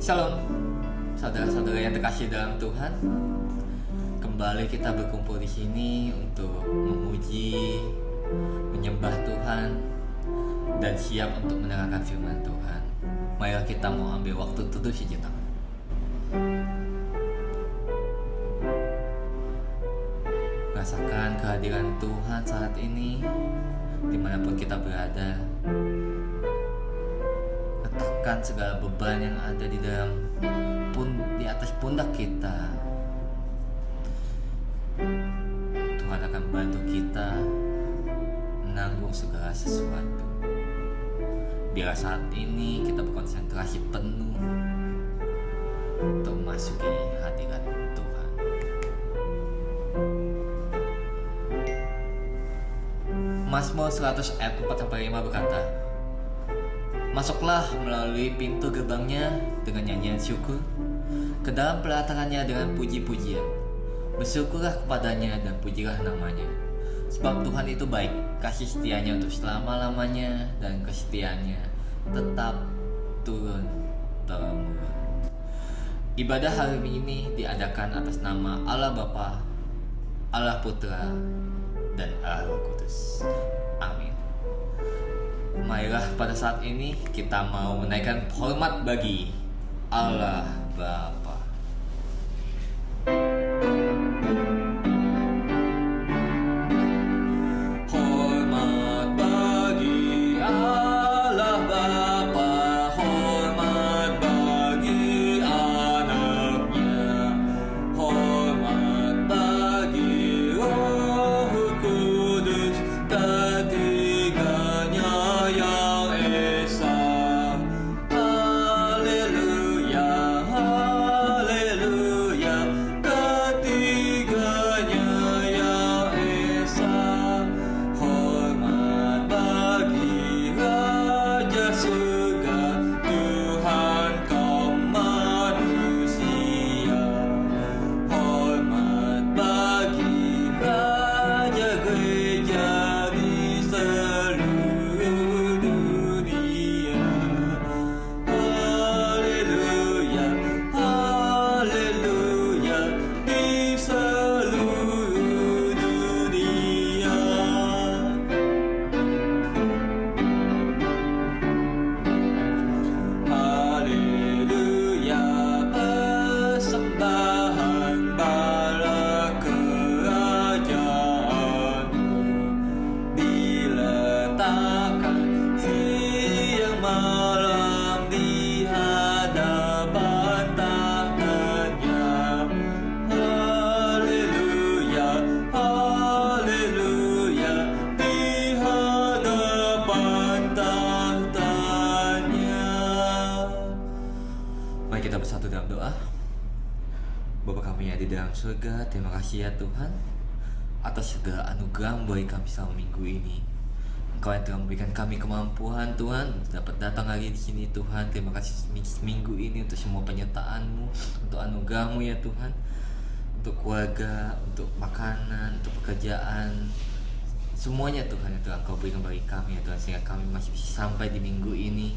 Shalom, saudara-saudara yang terkasih dalam Tuhan. Kembali kita berkumpul di sini untuk memuji, menyembah Tuhan, dan siap untuk mendengarkan firman Tuhan. Marilah kita mau ambil waktu teduh sejenak. Rasakan kehadiran Tuhan saat ini, dimanapun kita berada. Letakkan segala beban yang ada di atas pundak kita. Tuhan akan bantu kita menanggung segala sesuatu. Biar saat ini kita berkonsentrasi penuh untuk memasuki hadirat Tuhan. Mazmur 100 ayat 4-5 berkata, "Masuklah melalui pintu gerbangnya dengan nyanyian syukur, ke dalam pelatarannya dengan puji-pujian. Bersyukurlah kepadanya dan pujilah namanya. Sebab Tuhan itu baik, kasih setianya untuk selama-lamanya, dan kesetiaannya tetap turun-temurun." Ibadah hari ini diadakan atas nama Allah Bapa, Allah Putra, dan Allah Roh Kudus. Amin. Marilah pada saat ini kita mau menaikkan hormat bagi Allah Bapa. Hormat bagi Allah Bapa, hormat bagi anaknya, hormat bagi Roh Kudus, ketiganya yang esa. Haleluya, haleluya, ketiganya yang esa. Hormat bagi Raja Surga, Tuhan kaum manusia. Hormat bagi Raja Gereja di seluruh dunia. Haleluya, haleluya, di seluruh dunia. Haleluya, persembahan bala kerajaanmu diletakkan siang malam di hadapan tahtanya. Haleluya, haleluya, di hadapan tahtanya. Mari kita bersatu dalam doa. Bapa kami yang di dalam surga, terima kasih ya Tuhan atas segala anugerah bagi kami selama minggu ini. Engkau yang telah memberikan kami kemampuan Tuhan untuk dapat datang lagi di sini Tuhan. Terima kasih minggu ini untuk semua penyertaan-Mu, untuk anugerah-Mu ya Tuhan, untuk keluarga, untuk makanan, untuk pekerjaan, semuanya Tuhan yang telah Engkau berikan bagi kami ya Tuhan, sehingga kami masih bisa sampai di minggu ini.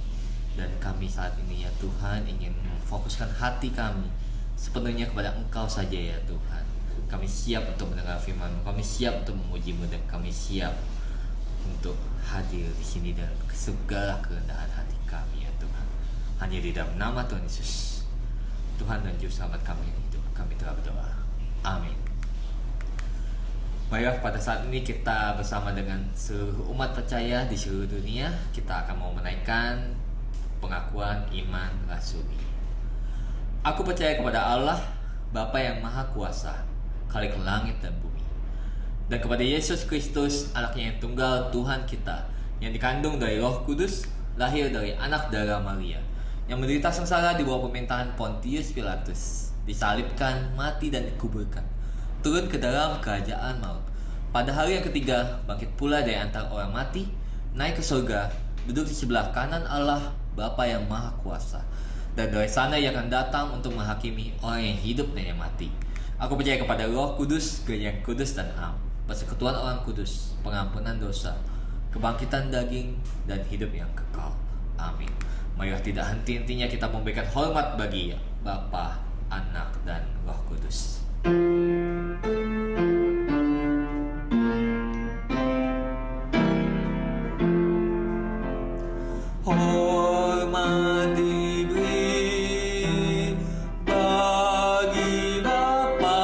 Dan kami saat ini ya Tuhan ingin memfokuskan hati kami sepenuhnya kepada Engkau saja ya Tuhan. Kami siap untuk mendengar firman-Mu, kami siap untuk memuji-Mu, dan kami siap untuk hadir di sini dan segala kerendahan hati kami ya Tuhan. Hanya di dalam nama Tuhan Yesus, Tuhan dan Juru Selamat kami yang hidup, kami telah berdoa. Amin. Baiklah, pada saat ini kita bersama dengan seluruh umat percaya di seluruh dunia, kita akan mau menaikkan pengakuan iman rasuli. Aku percaya kepada Allah, Bapa yang Maha Kuasa, Khalik langit dan bumi, dan kepada Yesus Kristus, anaknya yang tunggal Tuhan kita, yang dikandung dari Roh Kudus, lahir dari anak darah Maria, yang menderita sengsara di bawah pemerintahan Pontius Pilatus, disalibkan, mati dan dikuburkan, turun ke dalam kerajaan maut. Pada hari yang ketiga, bangkit pula dari antara orang mati, naik ke surga, duduk di sebelah kanan Allah, Bapa yang Maha Kuasa. Dan dari sana ia akan datang untuk menghakimi orang yang hidup dan yang mati. Aku percaya kepada Roh Kudus, gereja yang kudus dan am, persekutuan orang kudus, pengampunan dosa, kebangkitan daging, dan hidup yang kekal. Amin. Marilah tidak henti-hentinya kita memberikan hormat bagi Bapa, Anak, dan Roh Kudus. Hormat diberi bagi Bapa,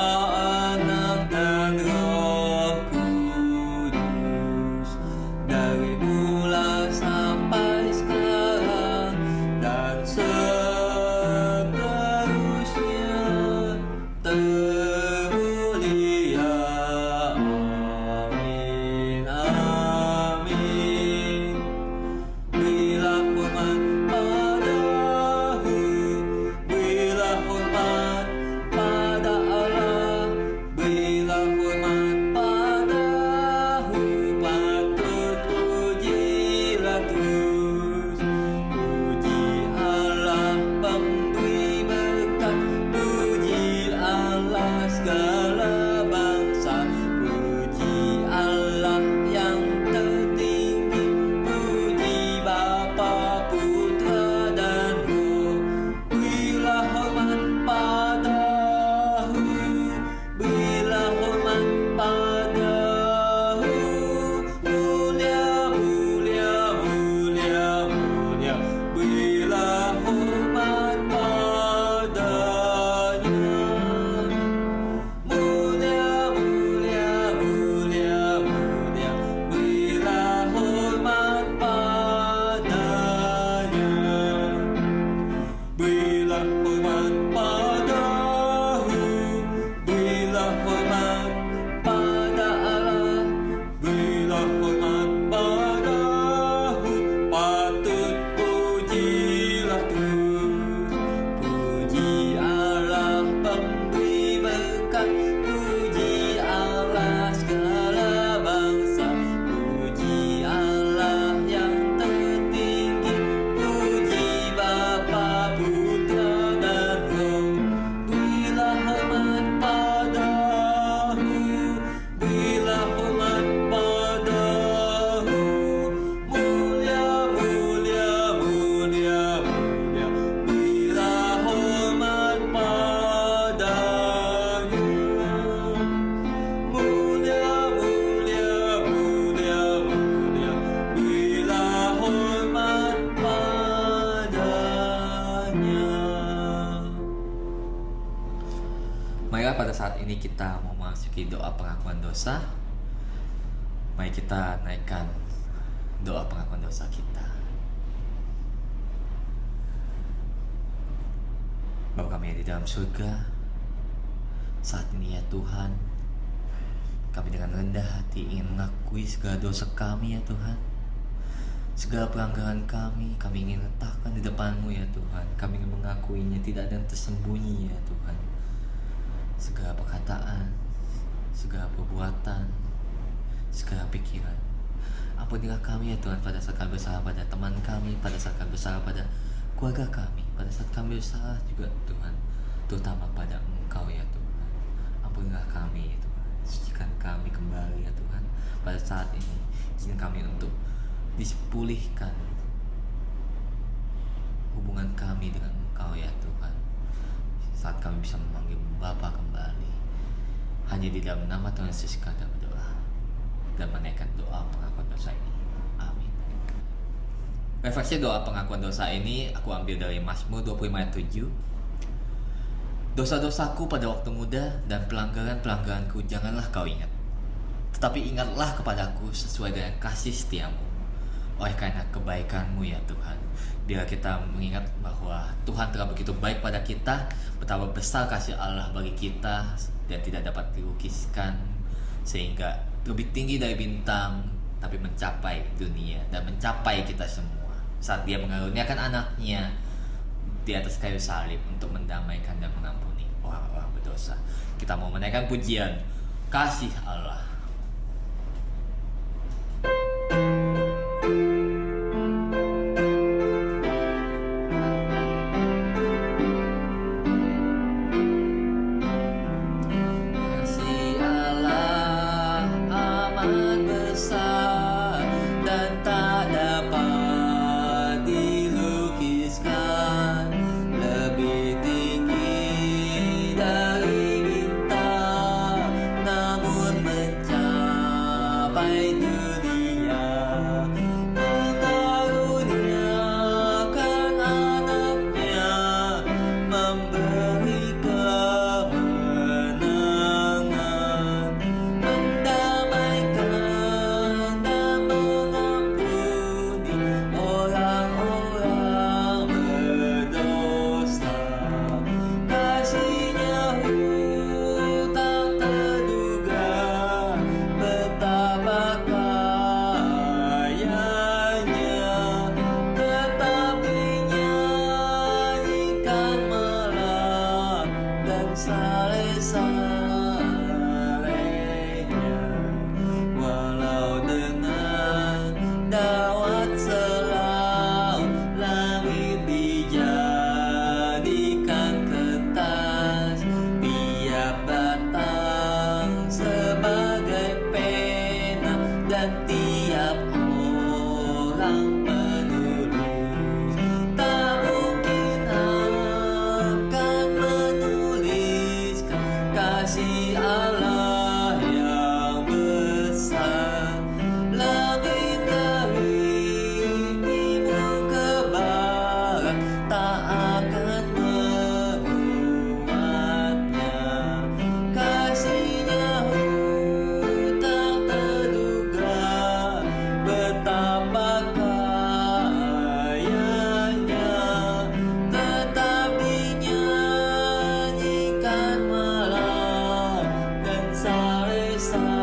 Anak, dan Roh Kudus, dari mula sampai sekarang dan seterusnya termulia. Amin, amin. Berilah hormat padahu, berilah hormat pada Allah, berilah hormat padahu, patut pujilah terus. Puji Allah pemberi berkat, puji Allah segala bangsa, puji Allah yang tertinggi, puji Bapa, Putra, dan Roh. Berilah hormat padahu, berilah hormat padahu, mulia, mulia, mulia, mulia. Berilah hormat padanya, mulia, mulia, mulia, mulia. Berilah hormat padanya, berilah hormat padahu, berilah hormat pada Allah, berilah hormat padahu, patut pujilah terus. Puji Allah pemberi berkat, puji Allah segala bangsa, puji Allah yang tertinggi, puji Bapa, Putra, dan Roh. Berilah hormat padahu, berilah hormat padahu, mulia, mulia, mulia, mulia. Berilah hormat padanya, mulia, mulia, mulia, mulia. Berilah hormat padanya. Marilah pada saat ini kita mau memasuki doa pengakuan dosa. Mari kita naikkan doa pengakuan dosa kita. Bapa kami yang di dalam surga, saat ini ya Tuhan, kami dengan rendah hati ingin mengakui segala dosa kami ya Tuhan. Segala pelanggaran kami ingin letakkan di depan-Mu ya Tuhan. Kami ingin mengakuinya, tidak ada yang tersembunyi ya Tuhan. Segala perkataan, segala perbuatan, segala pikiran, ampunilah kami ya Tuhan pada saat kami bersalah pada teman kami, pada saat kami bersalah pada keluarga kami, pada saat kami bersalah juga Tuhan, terutama pada Engkau ya Tuhan. Ampunilah kami ya Tuhan, sucikan kami kembali ya Tuhan. Pada saat ini izinkan kami untuk dipulihkan hubungan kami dengan Engkau ya Tuhan, saat kami bisa memanggil Bapa kembali. Hanya di dalam nama Tuhan Yesus kami berdoa dan menaikkan doa pengakuan dosa ini. Amin. Refleksi doa pengakuan dosa ini aku ambil dari Mazmur 25 ayat 7. Dosa-dosaku pada waktu muda dan pelanggaran-pelanggaranku janganlah kau ingat, tetapi ingatlah kepadaku sesuai dengan kasih setiamu. Oleh karena kebaikan-Mu ya Tuhan, biar kita mengingat bahwa Tuhan telah begitu baik pada kita, betapa besar kasih Allah bagi kita dan tidak dapat dilukiskan, sehingga lebih tinggi dari bintang, tapi mencapai dunia dan mencapai kita semua saat Dia mengaruniakan anaknya di atas kayu salib untuk mendamaikan dan mengampuni orang-orang berdosa. Kita mau menaikkan pujian kasih Allah. saleh-salehnya. Walau dengan dawat selaut, langit dijadikan kertas, tiap batang sebagai pena, dan tiap orang penulis tak mungkin akan menuliskan kasih Allah yang besar. Langit dari timur ke barat tak akan memuatnya. Kasihnya tak terduga, betapa kayanya, tetap dinyanyikan malam dan saleh-salehnya.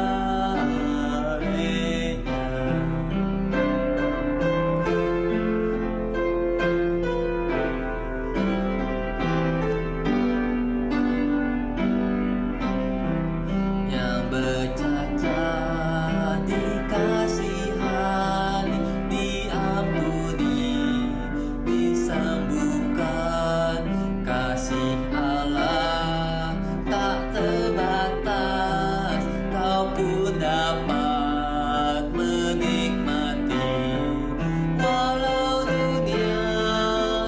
Yang bercacat dikasihani, diampuni, disembuhkan. Kasih Allah tak terbatas, kau pun dapat menikmati. Walau dunia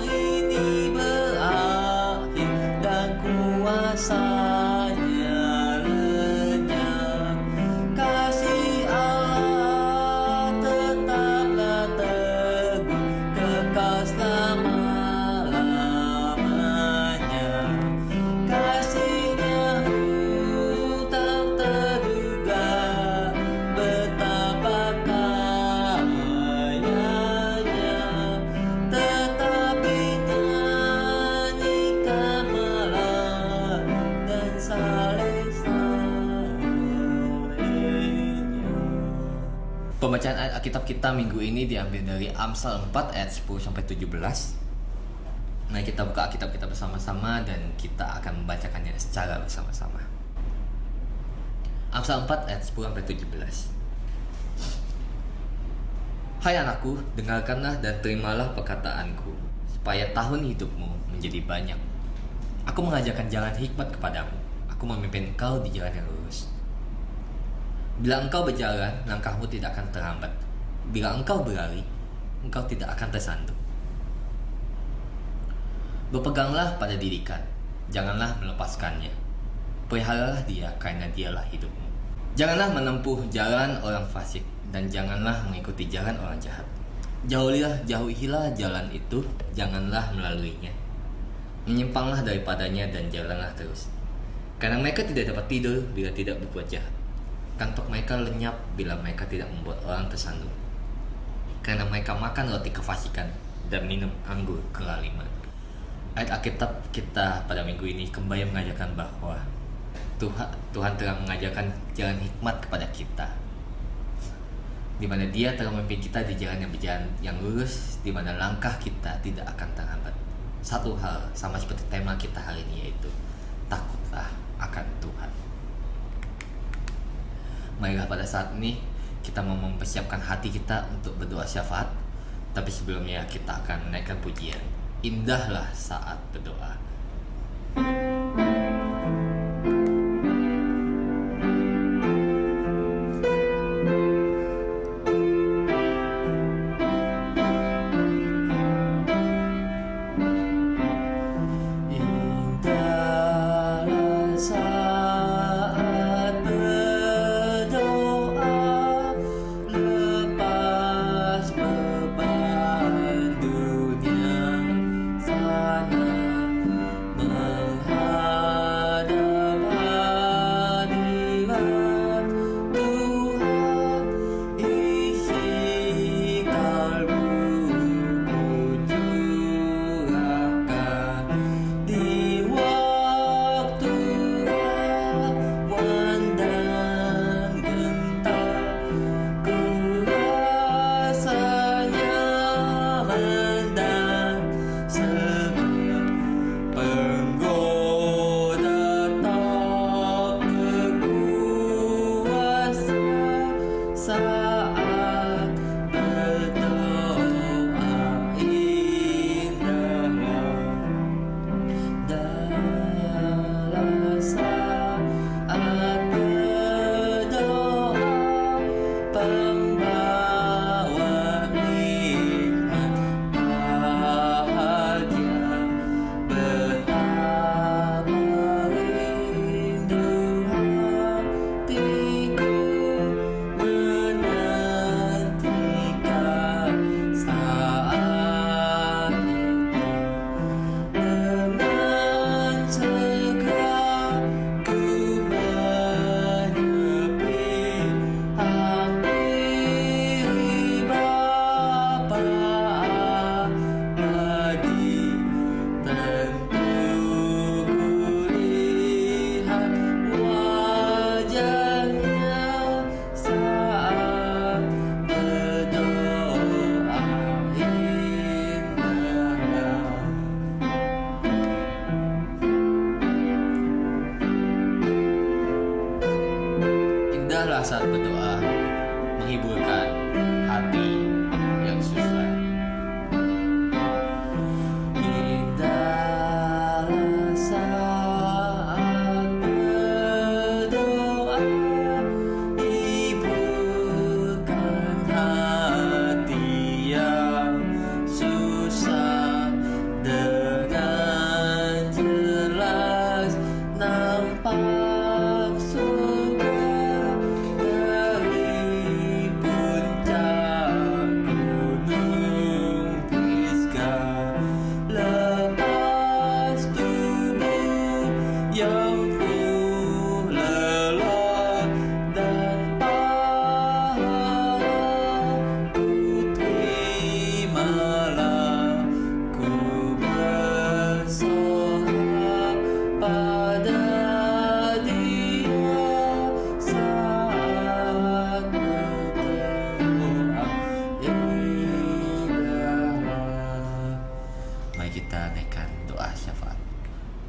ini berakhir dan kuasanya lenyap, kasih Allah tetaplah teguh, kekal selama-lamanya. Kasihnya tak terduga, betapa kayanya, tetap dinyanyikan malam dan saleh-salehnya. Pembacaan ayat Alkitab kita minggu ini diambil dari Amsal 4 ayat 10-17. Mari kita buka Alkitab kita bersama-sama dan kita akan membacakannya secara bersama-sama. Amsal 4 ayat 10-17. Hai anakku, dengarkanlah dan terimalah perkataanku, supaya tahun hidupmu menjadi banyak. Aku mengajarkan jalan hikmat kepadamu. Aku memimpin engkau di jalan yang lurus. Bila engkau berjalan, langkahmu tidak akan terhambat. Bila engkau berlari, engkau tidak akan tersandung. Berpeganglah pada didikan, janganlah melepaskannya. Peliharalah dia, karena dialah hidupmu. Janganlah menempuh jalan orang fasik, dan janganlah mengikuti jalan orang jahat. Jauhilah jalan itu, janganlah melaluinya. Menyimpanglah daripadanya dan jalanlah terus. Karena mereka tidak dapat tidur bila tidak berbuat jahat. Kantok mereka lenyap bila mereka tidak membuat orang tersandung. Karena mereka makan roti kefasikan dan minum anggur kelaliman. Ayat Alkitab kita pada minggu ini kembali mengajarkan bahwa Tuhan telah mengajarkan jalan hikmat kepada kita, di mana Dia telah memimpin kita di jalan yang lurus, di mana langkah kita tidak akan terhambat. Satu hal sama seperti tema kita hari ini, yaitu takutlah akan Tuhan. Marilah pada saat ini kita mau mempersiapkan hati kita untuk berdoa syafaat, tapi sebelumnya kita akan menaikkan pujian. Indahlah saat berdoa. Indahlah saat berdoa, lepas beban dunia sana. Bukankah saat berdoa menghiburkan hati yang susah? Indahlah saat berdoa, hiburkan hati yang susah. Dengan jelas nampak surga dari puncak gunung Pisgah. Lepas tubuh yang penuh lelah dan pahala, ku terimalah, ku bersorak pada Dia saat berdoa. Indahlah. Mari kita naikkan doa syafaat.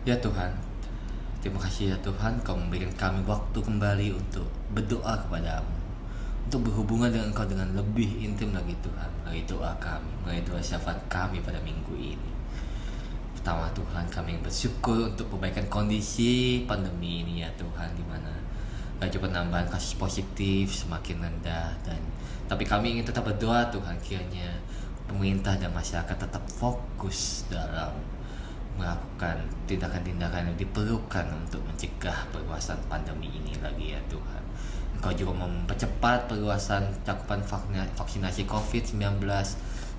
Ya Tuhan, terima kasih ya Tuhan, Kau memberikan kami waktu kembali untuk berdoa kepadamu, untuk berhubungan dengan Engkau dengan lebih intim lagi Tuhan. Mari doa kami, mari doa syafaat kami pada minggu ini. Pertama Tuhan, kami bersyukur untuk perbaikan kondisi pandemi ini ya Tuhan, di mana laju penambahan kasus positif semakin rendah, tapi kami ingin tetap berdoa Tuhan, kiranya pemerintah dan masyarakat tetap fokus dalam melakukan tindakan-tindakan yang diperlukan untuk mencegah perluasan pandemi ini lagi ya Tuhan. Engkau juga mempercepat perluasan cakupan vaksinasi COVID-19.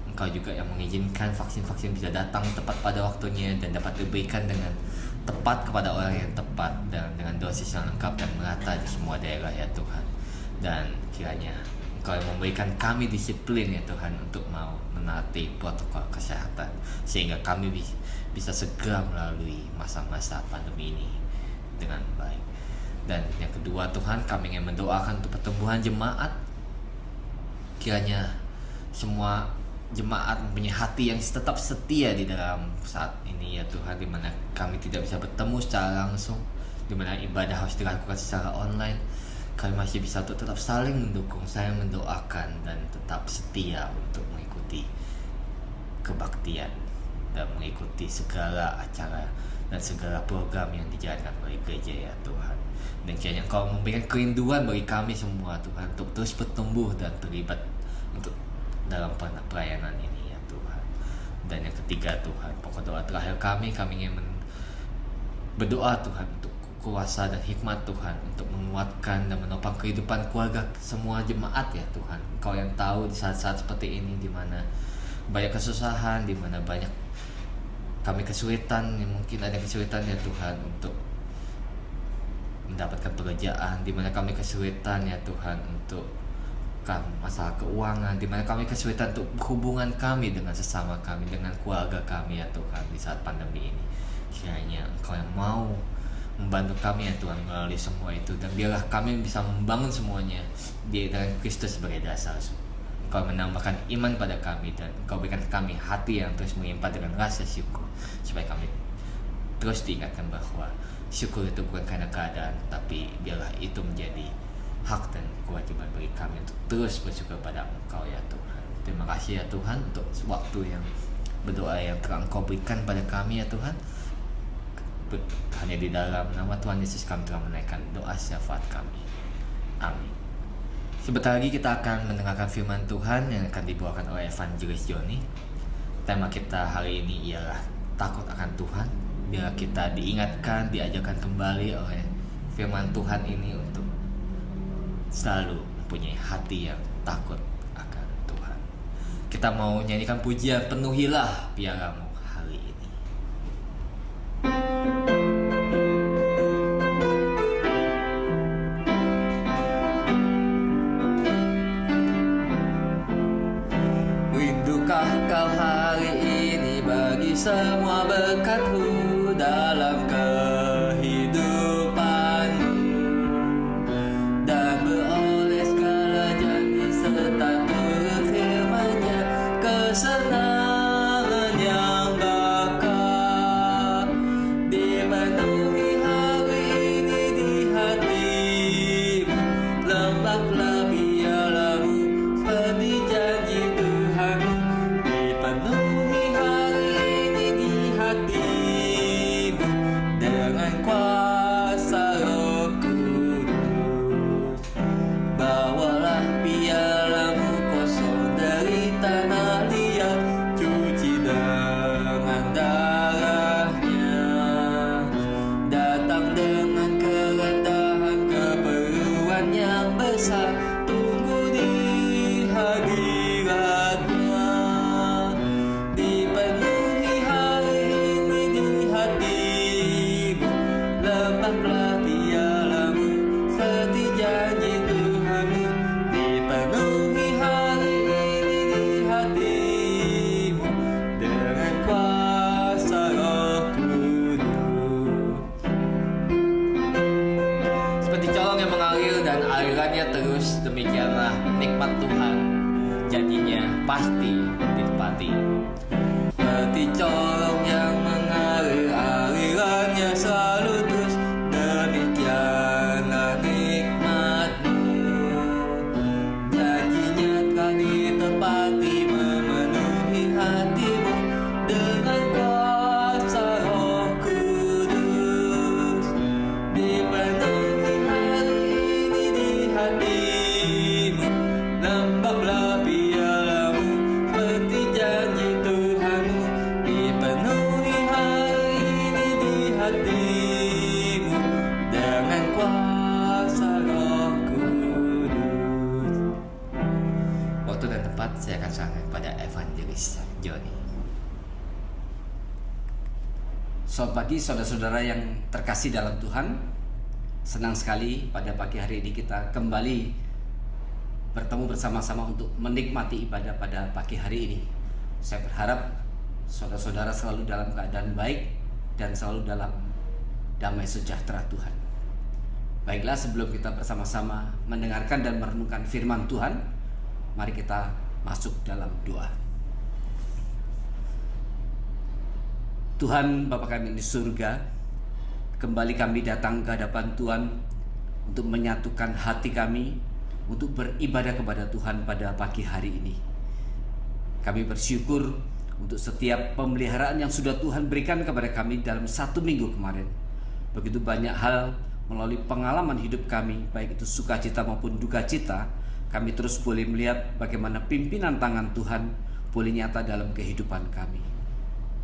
Engkau juga yang mengizinkan vaksin-vaksin bisa datang tepat pada waktunya dan dapat diberikan dengan tepat kepada orang yang tepat dan dengan dosis yang lengkap dan merata di semua daerah ya Tuhan. Dan kiranya Engkau yang memberikan kami disiplin ya Tuhan untuk mau menaati protokol kesehatan, sehingga kami bisa segera melalui masa-masa pandemi ini dengan baik. Dan yang kedua Tuhan, kami ingin mendoakan untuk pertumbuhan jemaat. Kiranya semua jemaat mempunyai hati yang tetap setia di dalam saat ini ya Tuhan, di mana kami tidak bisa bertemu secara langsung, di mana ibadah harus dilakukan secara online. Kami masih bisa untuk tetap saling mendukung, saling mendoakan, dan tetap setia untuk mengikuti kebaktian dan mengikuti segala acara dan segala program yang dijalankan oleh gereja ya Tuhan. Dan kiranya Engkau memberikan kerinduan bagi kami semua Tuhan, untuk terus bertumbuh dan terlibat untuk dalam pelayanan ini ya Tuhan. Dan yang ketiga Tuhan, pokok doa terakhir kami ingin berdoa Tuhan untuk kuasa dan hikmat Tuhan, untuk menguatkan dan menopang kehidupan keluarga semua jemaat ya Tuhan. Engkau yang tahu di saat-saat seperti ini, di mana banyak kesusahan, di mana banyak kami kesulitan, mungkin ada kesulitan ya Tuhan untuk mendapatkan pekerjaan, di mana kami kesulitan ya Tuhan untuk masalah keuangan, di mana kami kesulitan untuk hubungan kami dengan sesama kami, dengan keluarga kami ya Tuhan di saat pandemi ini. Kiranya Engkau yang mau membantu kami ya Tuhan melalui semua itu, dan biarlah kami bisa membangun semuanya dengan Kristus sebagai dasar. Engkau menambahkan iman pada kami, dan Engkau berikan kami hati yang terus melimpah dengan rasa syukur, supaya kami terus diingatkan bahwa syukur itu bukan karena keadaan, tapi biarlah itu menjadi hak dan kewajiban bagi kami untuk terus bersyukur pada Engkau ya Tuhan. Terima kasih ya Tuhan untuk waktu yang berdoa yang telah Engkau berikan pada kami ya Tuhan. Hanya di dalam nama Tuhan Yesus kami telah menaikkan doa syafaat kami. Amin. Sebentar lagi kita akan mendengarkan firman Tuhan yang akan dibawakan oleh Evangelis Joni. Tema kita hari ini ialah takut akan Tuhan. Bila kita diingatkan, diajarkan kembali oleh firman Tuhan ini untuk selalu mempunyai hati yang takut akan Tuhan. Kita mau nyanyikan pujian Penuhilah Piaramu hari ini. Rindukah kau hari ini bagi semua berkat-Mu dalam kehidupanmu, dan beroleh segala janji serta turut firman-Nya, kesenangan yang bakal dipenuhi hari ini di hatimu. Lembah waktunya mengalir dan alirannya terus, demikianlah nikmat Tuhan janjinya pasti ditepati. Seperti corong yang mengalir, alirannya selalu terus, demikianlah nikmat-Mu. Janjinya telah ditepati, memenuhi hatimu dengan kuasa Roh Kudus. Dipenuhi hari ini di hatimu, nampaklah pialamu seperti janji Tuhanmu. Dipenuhi hari ini di hatimu dengan kuasa Roh Kudus. Waktu dan tempat saya akan serahkan kepada Evangelis Joni. Selamat pagi saudara-saudara yang terkasih dalam Tuhan. Senang sekali pada pagi hari ini kita kembali bertemu bersama-sama untuk menikmati ibadah pada pagi hari ini. Saya berharap saudara-saudara selalu dalam keadaan baik dan selalu dalam damai sejahtera Tuhan. Baiklah, sebelum kita bersama-sama mendengarkan dan merenungkan firman Tuhan, mari kita masuk dalam doa. Tuhan Bapa kami di surga, kembali kami datang ke hadapan Tuhan untuk menyatukan hati kami untuk beribadah kepada Tuhan pada pagi hari ini. Kami bersyukur untuk setiap pemeliharaan yang sudah Tuhan berikan kepada kami dalam 1 minggu kemarin. Begitu banyak hal melalui pengalaman hidup kami, baik itu sukacita maupun duka cita, kami terus boleh melihat bagaimana pimpinan tangan Tuhan boleh nyata dalam kehidupan kami.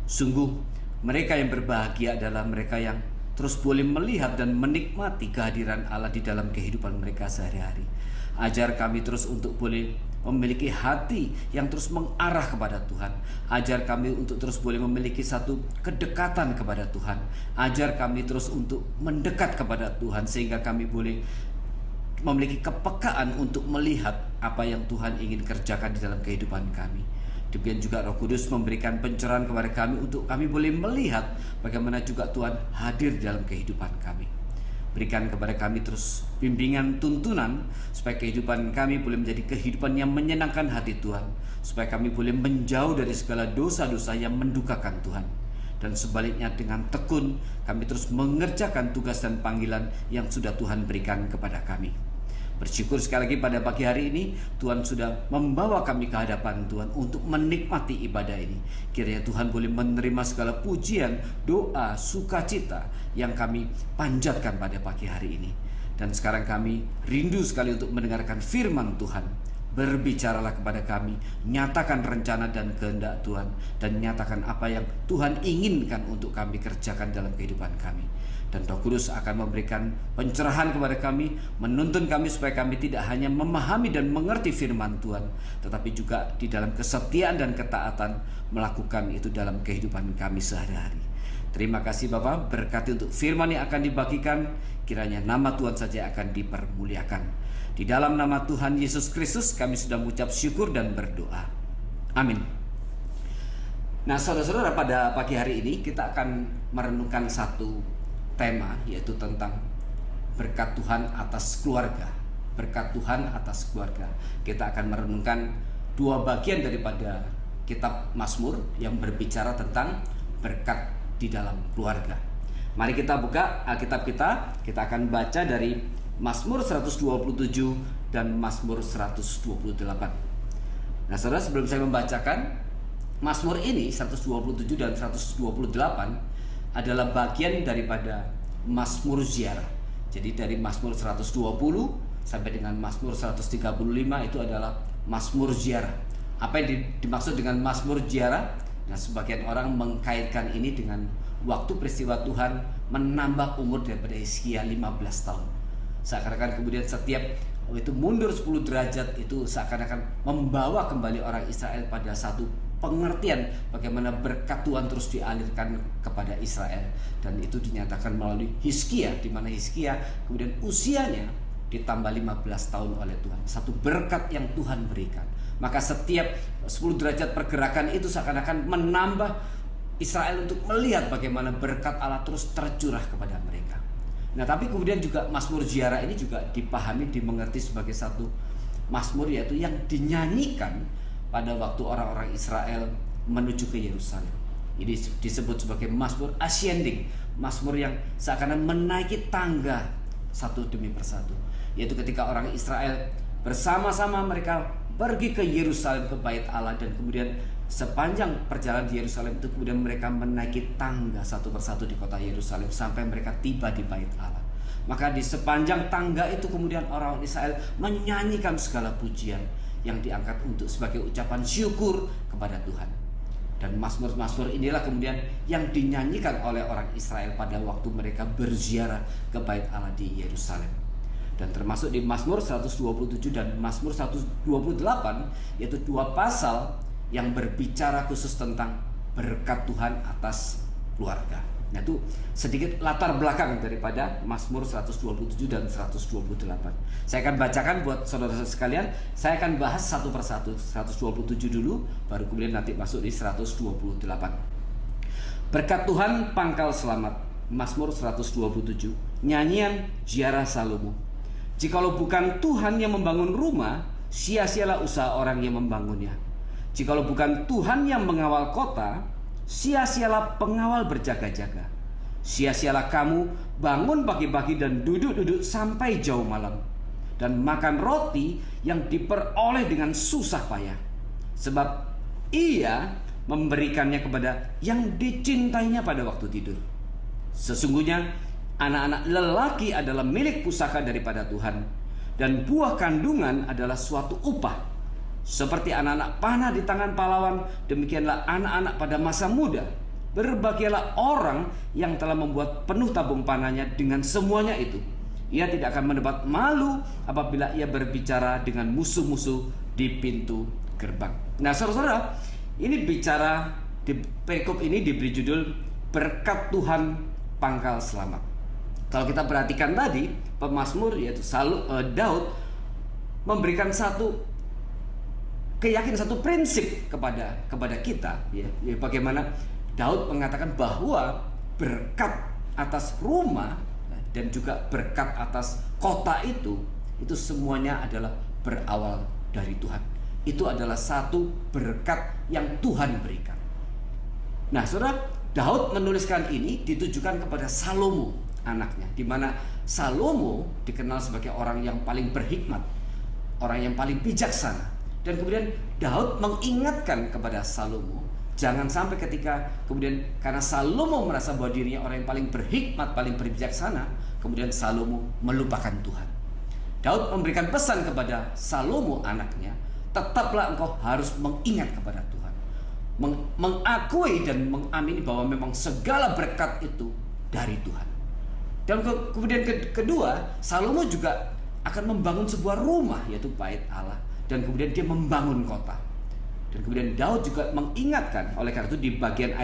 Sungguh mereka yang berbahagia adalah mereka yang terus boleh melihat dan menikmati kehadiran Allah di dalam kehidupan mereka sehari-hari. Ajar kami terus untuk boleh memiliki hati yang terus mengarah kepada Tuhan. Ajar kami untuk terus boleh memiliki satu kedekatan kepada Tuhan. Ajar kami terus untuk mendekat kepada Tuhan sehingga kami boleh memiliki kepekaan untuk melihat apa yang Tuhan ingin kerjakan di dalam kehidupan kami. Demikian juga Roh Kudus memberikan pencerahan kepada kami untuk kami boleh melihat bagaimana juga Tuhan hadir dalam kehidupan kami. Berikan kepada kami terus bimbingan tuntunan supaya kehidupan kami boleh menjadi kehidupan yang menyenangkan hati Tuhan, supaya kami boleh menjauh dari segala dosa-dosa yang mendukakan Tuhan. Dan sebaliknya dengan tekun kami terus mengerjakan tugas dan panggilan yang sudah Tuhan berikan kepada kami. Bersyukur sekali lagi pada pagi hari ini Tuhan sudah membawa kami ke hadapan Tuhan untuk menikmati ibadah ini. Kiranya Tuhan boleh menerima segala pujian, doa, sukacita yang kami panjatkan pada pagi hari ini. Dan sekarang kami rindu sekali untuk mendengarkan firman Tuhan. Berbicaralah kepada kami, nyatakan rencana dan kehendak Tuhan, dan nyatakan apa yang Tuhan inginkan untuk kami kerjakan dalam kehidupan kami. Dan Roh Kudus akan memberikan pencerahan kepada kami, menuntun kami supaya kami tidak hanya memahami dan mengerti firman Tuhan, tetapi juga di dalam kesetiaan dan ketaatan melakukan itu dalam kehidupan kami sehari-hari. Terima kasih Bapa, berkati untuk firman yang akan dibagikan, kiranya nama Tuhan saja akan dipermuliakan. Di dalam nama Tuhan Yesus Kristus kami sudah mengucap syukur dan berdoa. Amin. Nah saudara-saudara, pada pagi hari ini kita akan merenungkan satu tema, yaitu tentang berkat Tuhan atas keluarga. Berkat Tuhan atas keluarga. Kita akan merenungkan 2 bagian daripada kitab Mazmur yang berbicara tentang berkat di dalam keluarga. Mari kita buka Alkitab kita. Kita akan baca dari Mazmur 127 dan Mazmur 128. Nah saudara, sebelum saya membacakan Mazmur ini 127 dan 128 adalah bagian daripada Mazmur Ziarah. Jadi dari Mazmur 120 sampai dengan Mazmur 135 itu adalah Mazmur Ziarah. Apa yang dimaksud dengan Mazmur Ziarah? Nah, sebagian orang mengkaitkan ini dengan waktu peristiwa Tuhan menambah umur daripada Hizkia 15 tahun. Seakan-akan kemudian setiap itu mundur 10 derajat itu seakan-akan membawa kembali orang Israel pada satu pengertian bagaimana berkat Tuhan terus dialirkan kepada Israel, dan itu dinyatakan melalui Hizkia, di mana Hizkia kemudian usianya ditambah 15 tahun oleh Tuhan. Satu berkat yang Tuhan berikan. Maka setiap 10 derajat pergerakan itu seakan-akan menambah Israel untuk melihat bagaimana berkat Allah terus tercurah kepada mereka. Nah, tapi kemudian juga Mazmur Ziarah ini juga dipahami, dimengerti sebagai satu Mazmur, yaitu yang dinyanyikan pada waktu orang-orang Israel menuju ke Yerusalem. Ini disebut sebagai Mazmur Ascending, Mazmur yang seakan menaiki tangga satu demi persatu. Yaitu ketika orang Israel bersama-sama mereka pergi ke Yerusalem, ke Bait Allah, dan kemudian sepanjang perjalanan di Yerusalem itu kemudian mereka menaiki tangga satu persatu di kota Yerusalem sampai mereka tiba di Bait Allah. Maka di sepanjang tangga itu kemudian orang Israel menyanyikan segala pujian yang diangkat untuk sebagai ucapan syukur kepada Tuhan. Dan mazmur-mazmur inilah kemudian yang dinyanyikan oleh orang Israel pada waktu mereka berziarah ke Bait Allah di Yerusalem. Dan termasuk di Mazmur 127 dan Mazmur 128, yaitu dua pasal yang berbicara khusus tentang berkat Tuhan atas keluarga. Nah, itu sedikit latar belakang daripada Mazmur 127 dan 128. Saya akan bacakan buat saudara-saudara sekalian. Saya akan bahas satu persatu. 127 dulu, baru kemudian nanti masuk di 128. Berkat Tuhan pangkal selamat. Mazmur 127. Nyanyian Ziarah Salomo. Jikalau bukan Tuhan yang membangun rumah, sia-sialah usaha orang yang membangunnya. Jikalau bukan Tuhan yang mengawal kota, sia-sialah pengawal berjaga-jaga. Sia-sialah kamu bangun pagi-pagi dan duduk-duduk sampai jauh malam, dan makan roti yang diperoleh dengan susah payah. Sebab Ia memberikannya kepada yang dicintainya pada waktu tidur. Sesungguhnya anak-anak lelaki adalah milik pusaka daripada Tuhan, dan buah kandungan adalah suatu upah. Seperti anak-anak panah di tangan pahlawan, demikianlah anak-anak pada masa muda. Berbahagialah orang yang telah membuat penuh tabung panahnya dengan semuanya itu. Ia tidak akan mendapat malu apabila ia berbicara dengan musuh-musuh di pintu gerbang. Nah, saudara-saudara, ini bicara di perikop ini diberi judul Berkat Tuhan Pangkal Selamat. Kalau kita perhatikan tadi, pemazmur yaitu Daud memberikan satu keyakinan, satu prinsip kepada kita, ya, bagaimana Daud mengatakan bahwa berkat atas rumah dan juga berkat atas kota itu semuanya adalah berawal dari Tuhan. Itu adalah satu berkat yang Tuhan berikan. Nah, saudara, Daud menuliskan ini ditujukan kepada Salomo, anaknya, di mana Salomo dikenal sebagai orang yang paling berhikmat, orang yang paling bijaksana. Dan kemudian Daud mengingatkan kepada Salomo, jangan sampai ketika kemudian karena Salomo merasa bahwa dirinya orang yang paling berhikmat, paling berbijaksana, kemudian Salomo melupakan Tuhan. Daud memberikan pesan kepada Salomo anaknya, tetaplah engkau harus mengingat kepada Tuhan, mengakui dan mengamini bahwa memang segala berkat itu dari Tuhan. Dan kemudian kedua, Salomo juga akan membangun sebuah rumah, yaitu Bait Allah. Dan kemudian dia membangun kota. Dan kemudian Daud juga mengingatkan, oleh karena itu di bagian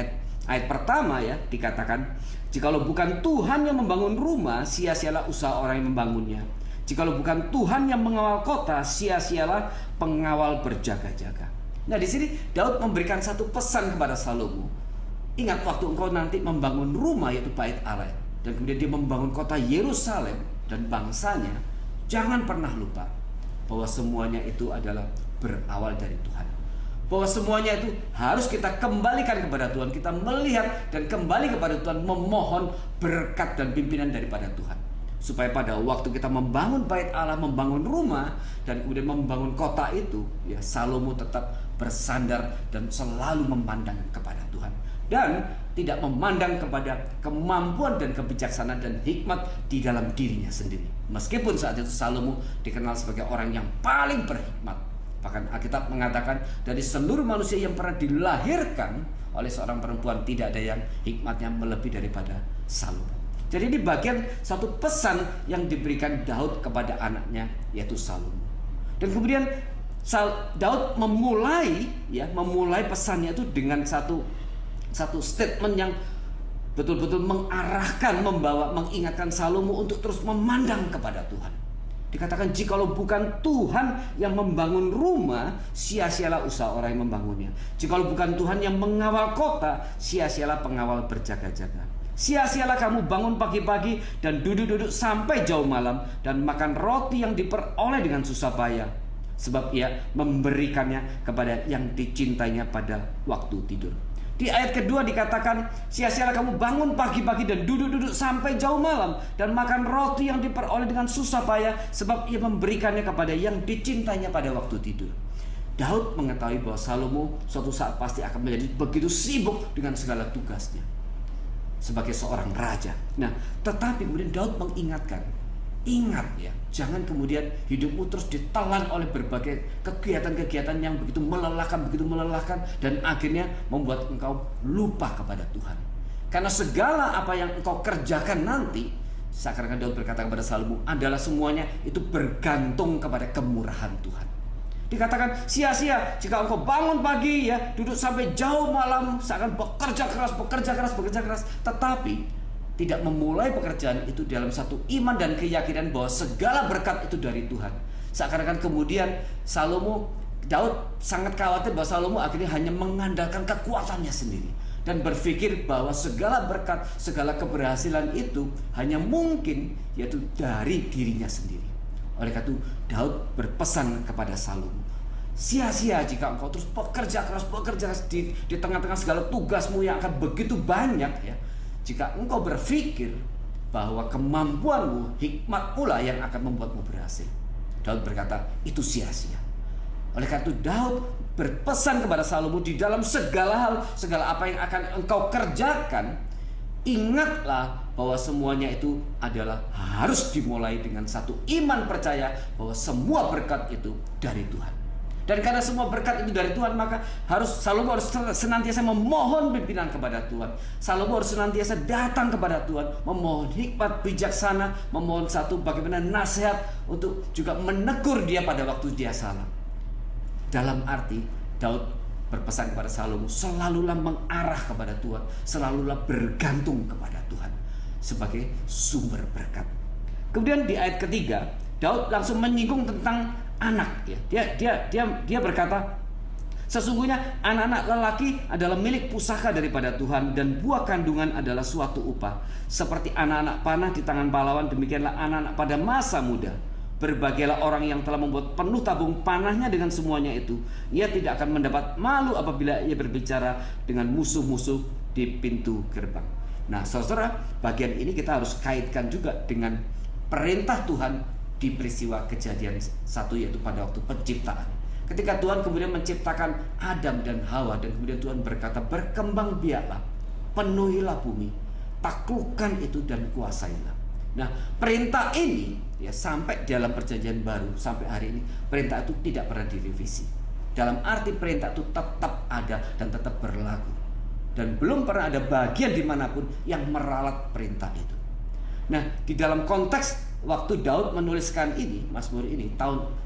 ayat pertama ya dikatakan, jikalau bukan Tuhan yang membangun rumah, sia-sialah usaha orang yang membangunnya. Jikalau bukan Tuhan yang mengawal kota, sia-sialah pengawal berjaga-jaga. Nah, di sini Daud memberikan satu pesan kepada Salomo. Ingat waktu engkau nanti membangun rumah yaitu Bait Allah, dan kemudian dia membangun kota Yerusalem dan bangsanya, jangan pernah lupa bahwa semuanya itu adalah berawal dari Tuhan. Bahwa semuanya itu harus kita kembalikan kepada Tuhan. Kita melihat dan kembali kepada Tuhan, memohon berkat dan pimpinan daripada Tuhan. Supaya pada waktu kita membangun Bait Allah, membangun rumah, dan kemudian membangun kota itu, ya, Salomo tetap bersandar dan selalu memandang kepada Tuhan. Dan tidak memandang kepada kemampuan dan kebijaksanaan dan hikmat di dalam dirinya sendiri. Meskipun saat itu Salomo dikenal sebagai orang yang paling berhikmat. Bahkan Alkitab mengatakan dari seluruh manusia yang pernah dilahirkan oleh seorang perempuan, tidak ada yang hikmatnya melebihi daripada Salomo. Jadi di bagian satu pesan yang diberikan Daud kepada anaknya, yaitu Salomo. Dan kemudian Daud memulai pesannya itu dengan satu statement yang betul-betul mengarahkan, mengingatkan Salomo untuk terus memandang kepada Tuhan. Dikatakan, jikalau bukan Tuhan yang membangun rumah, sia-sialah usaha orang yang membangunnya. Jikalau bukan Tuhan yang mengawal kota, sia-sialah pengawal berjaga-jaga. Sia-sialah kamu bangun pagi-pagi dan duduk-duduk sampai jauh malam dan makan roti yang diperoleh dengan susah payah, sebab ia memberikannya kepada yang dicintainya pada waktu tidur. Di ayat kedua dikatakan, sia-sialah kamu bangun pagi-pagi dan duduk-duduk sampai jauh malam dan makan roti yang diperoleh dengan susah payah, sebab ia memberikannya kepada yang dicintainya pada waktu tidur. Daud mengetahui bahwa Salomo suatu saat pasti akan menjadi begitu sibuk dengan segala tugasnya sebagai seorang raja. Nah, tetapi kemudian Daud mengingatkan, ingat ya, jangan kemudian hidupmu terus ditelan oleh berbagai kegiatan-kegiatan yang begitu melelahkan dan akhirnya membuat engkau lupa kepada Tuhan. Karena segala apa yang engkau kerjakan nanti, seakan-akan Daud berkata kepada Salomo, adalah semuanya itu bergantung kepada kemurahan Tuhan. Dikatakan sia-sia jika engkau bangun pagi ya, duduk sampai jauh malam, seakan bekerja keras, tetapi tidak memulai pekerjaan itu dalam satu iman dan keyakinan bahwa segala berkat itu dari Tuhan. Seakan-akan kemudian Daud sangat khawatir bahwa Salomo akhirnya hanya mengandalkan kekuatannya sendiri dan berpikir bahwa segala berkat, segala keberhasilan itu hanya mungkin yaitu dari dirinya sendiri. Oleh karena itu Daud berpesan kepada Salomo, sia-sia jika engkau terus bekerja keras di tengah-tengah segala tugasmu yang akan begitu banyak ya, jika engkau berpikir bahwa kemampuanmu, hikmat pula yang akan membuatmu berhasil. Daud berkata itu sia-sia. Oleh karena itu Daud berpesan kepada Salomo, di dalam segala hal, segala apa yang akan engkau kerjakan, ingatlah bahwa semuanya itu adalah harus dimulai dengan satu iman percaya bahwa semua berkat itu dari Tuhan. Dan karena semua berkat itu dari Tuhan, maka Salomo harus senantiasa memohon pimpinan kepada Tuhan. Salomo harus senantiasa datang kepada Tuhan, memohon hikmat bijaksana, memohon satu bagaimana nasihat untuk juga menegur dia pada waktu dia salah. Dalam arti Daud berpesan kepada Salomo, selalulah mengarah kepada Tuhan, selalulah bergantung kepada Tuhan sebagai sumber berkat. Kemudian di ayat ketiga, Daud langsung menyinggung tentang anak ya. Dia berkata, sesungguhnya anak-anak lelaki adalah milik pusaka daripada Tuhan, dan buah kandungan adalah suatu upah. Seperti anak-anak panah di tangan pahlawan, demikianlah anak-anak pada masa muda. Berbahagialah orang yang telah membuat penuh tabung panahnya dengan semuanya itu. Ia tidak akan mendapat malu apabila ia berbicara dengan musuh-musuh di pintu gerbang. Nah, saudara, bagian ini kita harus kaitkan juga dengan perintah Tuhan di peristiwa Kejadian 1, yaitu pada waktu penciptaan. Ketika Tuhan kemudian menciptakan Adam dan Hawa, dan kemudian Tuhan berkata, berkembang biaklah, penuhilah bumi, taklukkan itu dan kuasailah. Nah, perintah ini ya sampai dalam perjanjian baru sampai hari ini, perintah itu tidak pernah direvisi. Dalam arti perintah itu tetap ada dan tetap berlaku. Dan belum pernah ada bagian dimanapun yang meralat perintah itu. Nah, di dalam konteks waktu Daud menuliskan ini, Mazmur ini,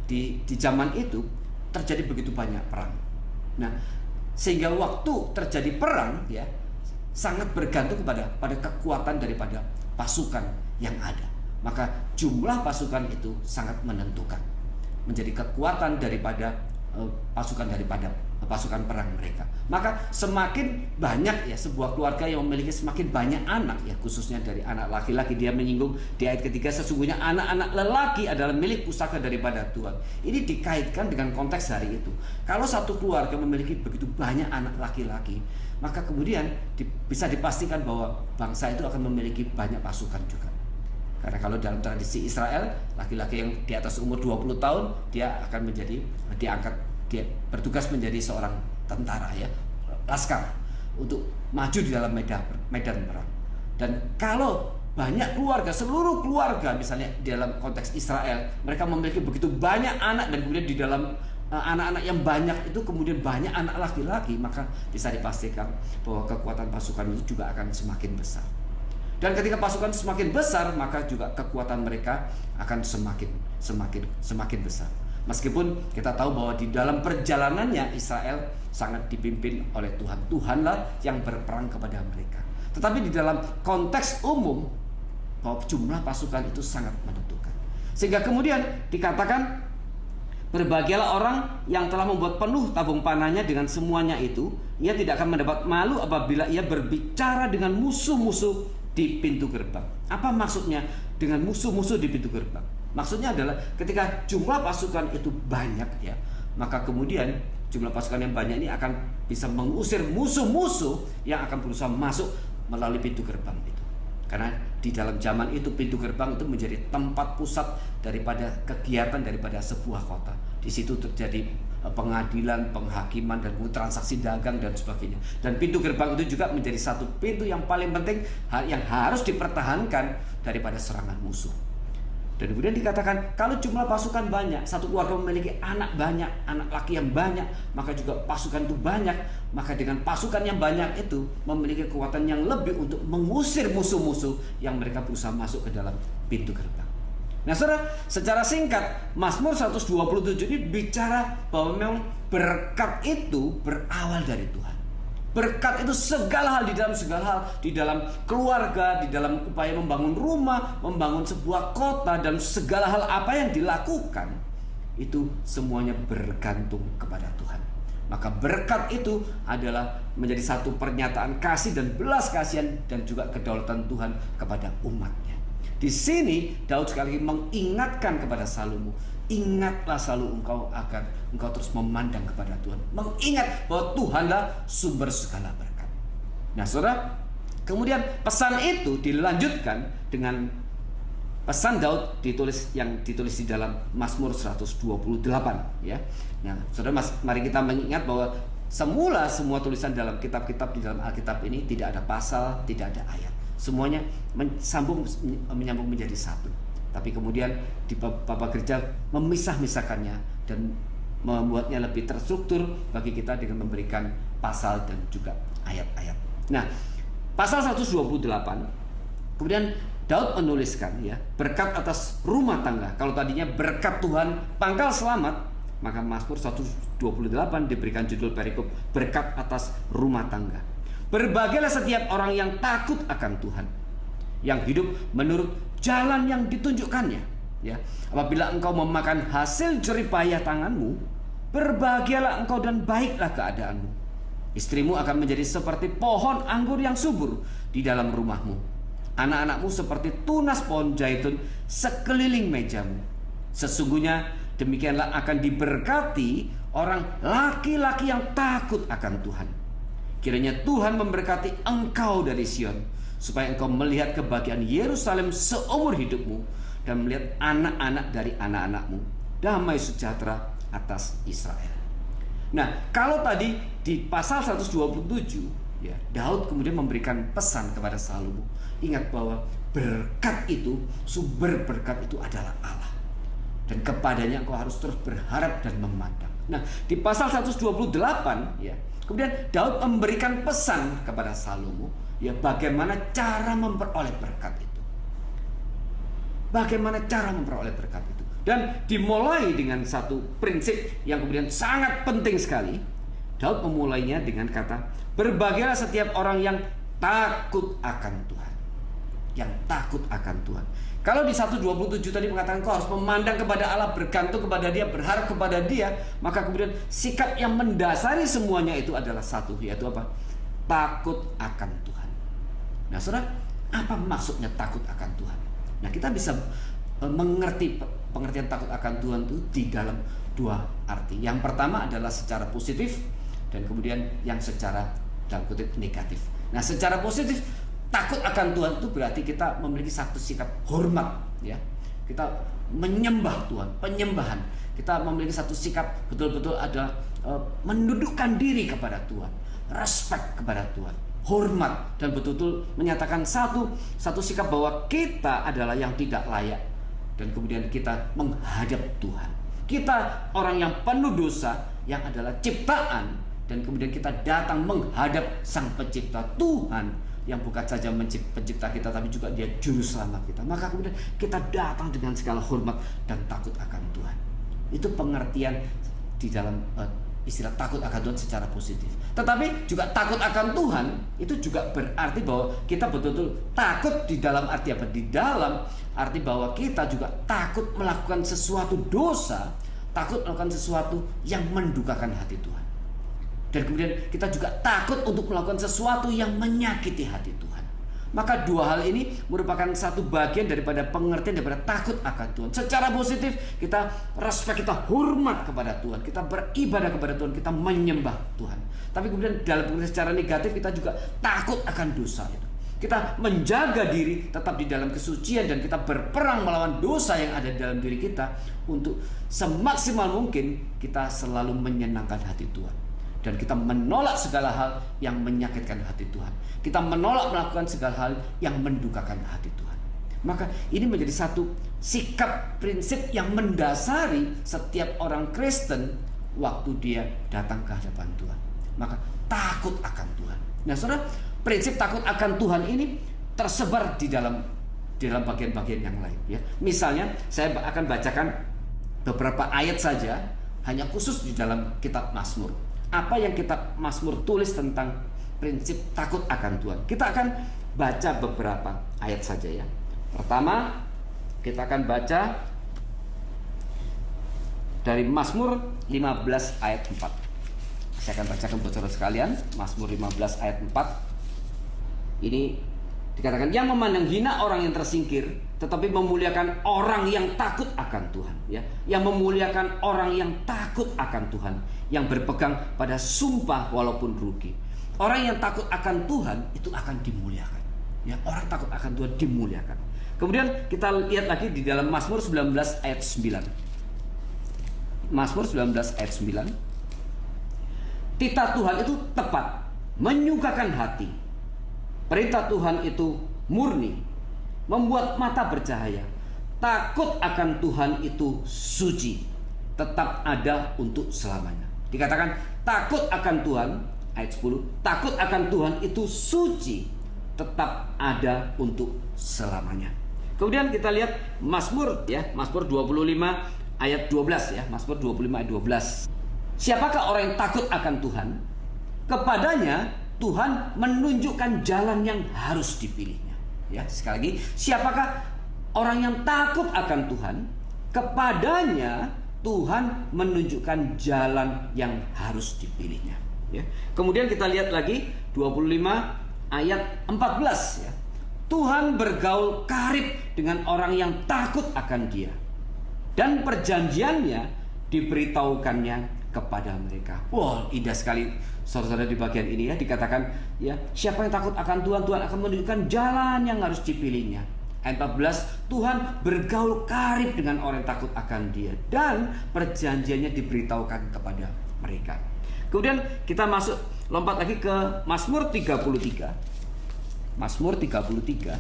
di zaman itu terjadi begitu banyak perang. Nah, sehingga waktu terjadi perang ya sangat bergantung pada kekuatan daripada pasukan yang ada. Maka jumlah pasukan itu sangat menentukan, menjadi kekuatan daripada pasukan perang mereka. Maka semakin banyak ya sebuah keluarga yang memiliki semakin banyak anak ya, khususnya dari anak laki-laki. Dia menyinggung di ayat ketiga, sesungguhnya anak-anak lelaki adalah milik pusaka daripada Tuhan. Ini dikaitkan dengan konteks hari itu. Kalau satu keluarga memiliki begitu banyak anak laki-laki, maka kemudian bisa dipastikan bahwa bangsa itu akan memiliki banyak pasukan juga. Karena kalau dalam tradisi Israel, laki-laki yang di atas umur 20 tahun dia akan dia bertugas menjadi seorang tentara ya, laskar, untuk maju di dalam medan perang. Dan kalau banyak keluarga, seluruh keluarga misalnya di dalam konteks Israel, mereka memiliki begitu banyak anak, dan kemudian di dalam anak-anak yang banyak itu kemudian banyak anak laki-laki, maka bisa dipastikan bahwa kekuatan pasukan itu juga akan semakin besar. Dan ketika pasukan semakin besar, maka juga kekuatan mereka akan semakin besar. Meskipun kita tahu bahwa di dalam perjalanannya Israel sangat dipimpin oleh Tuhan. Tuhanlah yang berperang kepada mereka. Tetapi di dalam konteks umum, bahwa jumlah pasukan itu sangat menentukan. Sehingga kemudian dikatakan, berbahagialah orang yang telah membuat penuh tabung panahnya dengan semuanya itu. Ia tidak akan mendapat malu apabila ia berbicara dengan musuh-musuh di pintu gerbang. Apa maksudnya dengan musuh-musuh di pintu gerbang? Maksudnya adalah ketika jumlah pasukan itu banyak ya, maka kemudian jumlah pasukan yang banyak ini akan bisa mengusir musuh-musuh yang akan berusaha masuk melalui pintu gerbang itu. Karena di dalam zaman itu pintu gerbang itu menjadi tempat pusat daripada kegiatan daripada sebuah kota. Di situ terjadi pengadilan, penghakiman, dan transaksi dagang dan sebagainya. Dan pintu gerbang itu juga menjadi satu pintu yang paling penting yang harus dipertahankan daripada serangan musuh. Dan kemudian dikatakan kalau jumlah pasukan banyak, satu keluarga memiliki anak banyak, anak laki yang banyak, maka juga pasukan itu banyak. Maka dengan pasukan yang banyak itu memiliki kekuatan yang lebih untuk mengusir musuh-musuh yang mereka berusaha masuk ke dalam pintu gerbang. Nah saudara, secara singkat Mazmur 127 ini bicara bahwa memang berkat itu berawal dari Tuhan. Berkat itu segala hal, di dalam keluarga, di dalam upaya membangun rumah, membangun sebuah kota, dan segala hal apa yang dilakukan itu semuanya bergantung kepada Tuhan. Maka berkat itu adalah menjadi satu pernyataan kasih dan belas kasihan dan juga kedaulatan Tuhan kepada umatnya. Di sini Daud sekali lagi mengingatkan kepada Salomo, ingatlah selalu engkau agar engkau terus memandang kepada Tuhan, mengingat bahwa Tuhanlah sumber segala berkat. Nah saudara, kemudian pesan itu dilanjutkan dengan pesan Daud yang ditulis di dalam Mazmur 128 ya. Nah saudara, mari kita mengingat bahwa semua tulisan dalam kitab-kitab di dalam Alkitab ini tidak ada pasal, tidak ada ayat. Semuanya menyambung menjadi satu. Tapi kemudian di Bapak Gereja memisah-misahkannya dan membuatnya lebih terstruktur bagi kita dengan memberikan pasal dan juga ayat-ayat. Nah, pasal 128 kemudian Daud menuliskan ya, berkat atas rumah tangga. Kalau tadinya berkat Tuhan pangkal selamat, maka Mazmur 128 diberikan judul perikop berkat atas rumah tangga. Berbahagialah setiap orang yang takut akan Tuhan, yang hidup menurut jalan yang ditunjukkannya. Ya, apabila engkau memakan hasil jerih payah tanganmu, berbahagialah engkau dan baiklah keadaanmu. Istrimu akan menjadi seperti pohon anggur yang subur di dalam rumahmu. Anak-anakmu seperti tunas pohon zaitun sekeliling mejamu. Sesungguhnya demikianlah akan diberkati orang laki-laki yang takut akan Tuhan. Kiranya Tuhan memberkati engkau dari Sion, supaya engkau melihat kebahagiaan Yerusalem seumur hidupmu dan melihat anak-anak dari anak-anakmu, damai sejahtera atas Israel. Nah, kalau tadi di pasal 127 ya, Daud kemudian memberikan pesan kepada Salomo, ingat bahwa berkat itu, sumber berkat itu adalah Allah, dan kepadanya engkau harus terus berharap dan memandang. Nah, di pasal 128 ya, kemudian Daud memberikan pesan kepada Salomo ya, bagaimana cara memperoleh berkat itu. Bagaimana cara memperoleh berkat itu. Dan dimulai dengan satu prinsip yang kemudian sangat penting sekali. Daud memulainya dengan kata, berbahagialah setiap orang yang takut akan Tuhan. Yang takut akan Tuhan. Kalau di 127 tadi mengatakan kau harus memandang kepada Allah, bergantung kepada Dia, berharap kepada Dia, maka kemudian sikap yang mendasari semuanya itu adalah satu, yaitu apa? Takut akan Tuhan. Nah saudara, apa maksudnya takut akan Tuhan? Nah kita bisa mengerti pengertian takut akan Tuhan itu di dalam dua arti. Yang pertama adalah secara positif, dan kemudian yang secara dalam kutip negatif. Nah secara positif, takut akan Tuhan itu berarti kita memiliki satu sikap hormat ya. Kita menyembah Tuhan, penyembahan. Kita memiliki satu sikap betul-betul ada mendudukkan diri kepada Tuhan, respect kepada Tuhan, hormat, dan betul-betul menyatakan satu sikap bahwa kita adalah yang tidak layak, dan kemudian kita menghadap Tuhan. Kita orang yang penuh dosa, yang adalah ciptaan, dan kemudian kita datang menghadap Sang Pencipta Tuhan, yang bukan saja pencipta kita tapi juga Dia juru selamat kita. Maka kemudian kita datang dengan segala hormat dan takut akan Tuhan. Itu pengertian di dalam istilah takut akan Tuhan secara positif. Tetapi juga takut akan Tuhan itu juga berarti bahwa kita betul-betul takut di dalam arti apa? Di dalam arti bahwa kita juga takut melakukan sesuatu dosa, takut melakukan sesuatu yang mendukakan hati Tuhan. Dan kemudian kita juga takut untuk melakukan sesuatu yang menyakiti hati Tuhan. Maka dua hal ini merupakan satu bagian daripada pengertian daripada takut akan Tuhan. Secara positif kita respect, kita hormat kepada Tuhan, kita beribadah kepada Tuhan, kita menyembah Tuhan. Tapi kemudian dalam secara negatif kita juga takut akan dosa itu. Kita menjaga diri tetap di dalam kesucian dan kita berperang melawan dosa yang ada di dalam diri kita untuk semaksimal mungkin kita selalu menyenangkan hati Tuhan. Dan kita menolak segala hal yang menyakitkan hati Tuhan. Kita menolak melakukan segala hal yang mendukakan hati Tuhan. Maka ini menjadi satu sikap prinsip yang mendasari setiap orang Kristen waktu dia datang ke hadapan Tuhan. Maka takut akan Tuhan. Nah saudara, prinsip takut akan Tuhan ini tersebar di dalam bagian-bagian yang lain. Ya. Misalnya saya akan bacakan beberapa ayat saja, hanya khusus di dalam kitab Mazmur. Apa yang kitab Mazmur tulis tentang prinsip takut akan Tuhan. Kita akan baca beberapa ayat saja ya. Pertama, kita akan baca dari Mazmur 15 ayat 4. Saya akan bacakan buat saudara sekalian, Mazmur 15 ayat 4. Ini dikatakan, yang memandang hina orang yang tersingkir, tetapi memuliakan orang yang takut akan Tuhan, ya. Yang memuliakan orang yang takut akan Tuhan, yang berpegang pada sumpah walaupun rugi. Orang yang takut akan Tuhan itu akan dimuliakan. Ya, orang takut akan Tuhan dimuliakan. Kemudian kita lihat lagi di dalam Mazmur 19 ayat 9. Mazmur 19 ayat 9. Titah Tuhan itu tepat, menyukakan hati. Perintah Tuhan itu murni, membuat mata bercahaya. Takut akan Tuhan itu suci, tetap ada untuk selamanya. Dikatakan takut akan Tuhan, ayat 10, takut akan Tuhan itu suci, tetap ada untuk selamanya. Kemudian kita lihat Mazmur ya, Mazmur 25 ayat 12 ya, Mazmur 25 ayat 12. Siapakah orang yang takut akan Tuhan? Kepadanya Tuhan menunjukkan jalan yang harus dipilihnya. Ya, sekali lagi, siapakah orang yang takut akan Tuhan? Kepadanya Tuhan menunjukkan jalan yang harus dipilihnya. Ya. Kemudian kita lihat lagi 25 ayat 14 ya. Tuhan bergaul karib dengan orang yang takut akan Dia, dan perjanjiannya diberitahukannya kepada mereka. Wah, indah sekali saudara-saudara di bagian ini ya, dikatakan ya, siapa yang takut akan Tuhan, Tuhan akan menunjukkan jalan yang harus dipilihnya. Ayat 14, Tuhan bergaul karib dengan orang yang takut akan Dia, dan perjanjiannya diberitahukan kepada mereka. Kemudian kita lompat lagi ke Mazmur 33. Mazmur 33.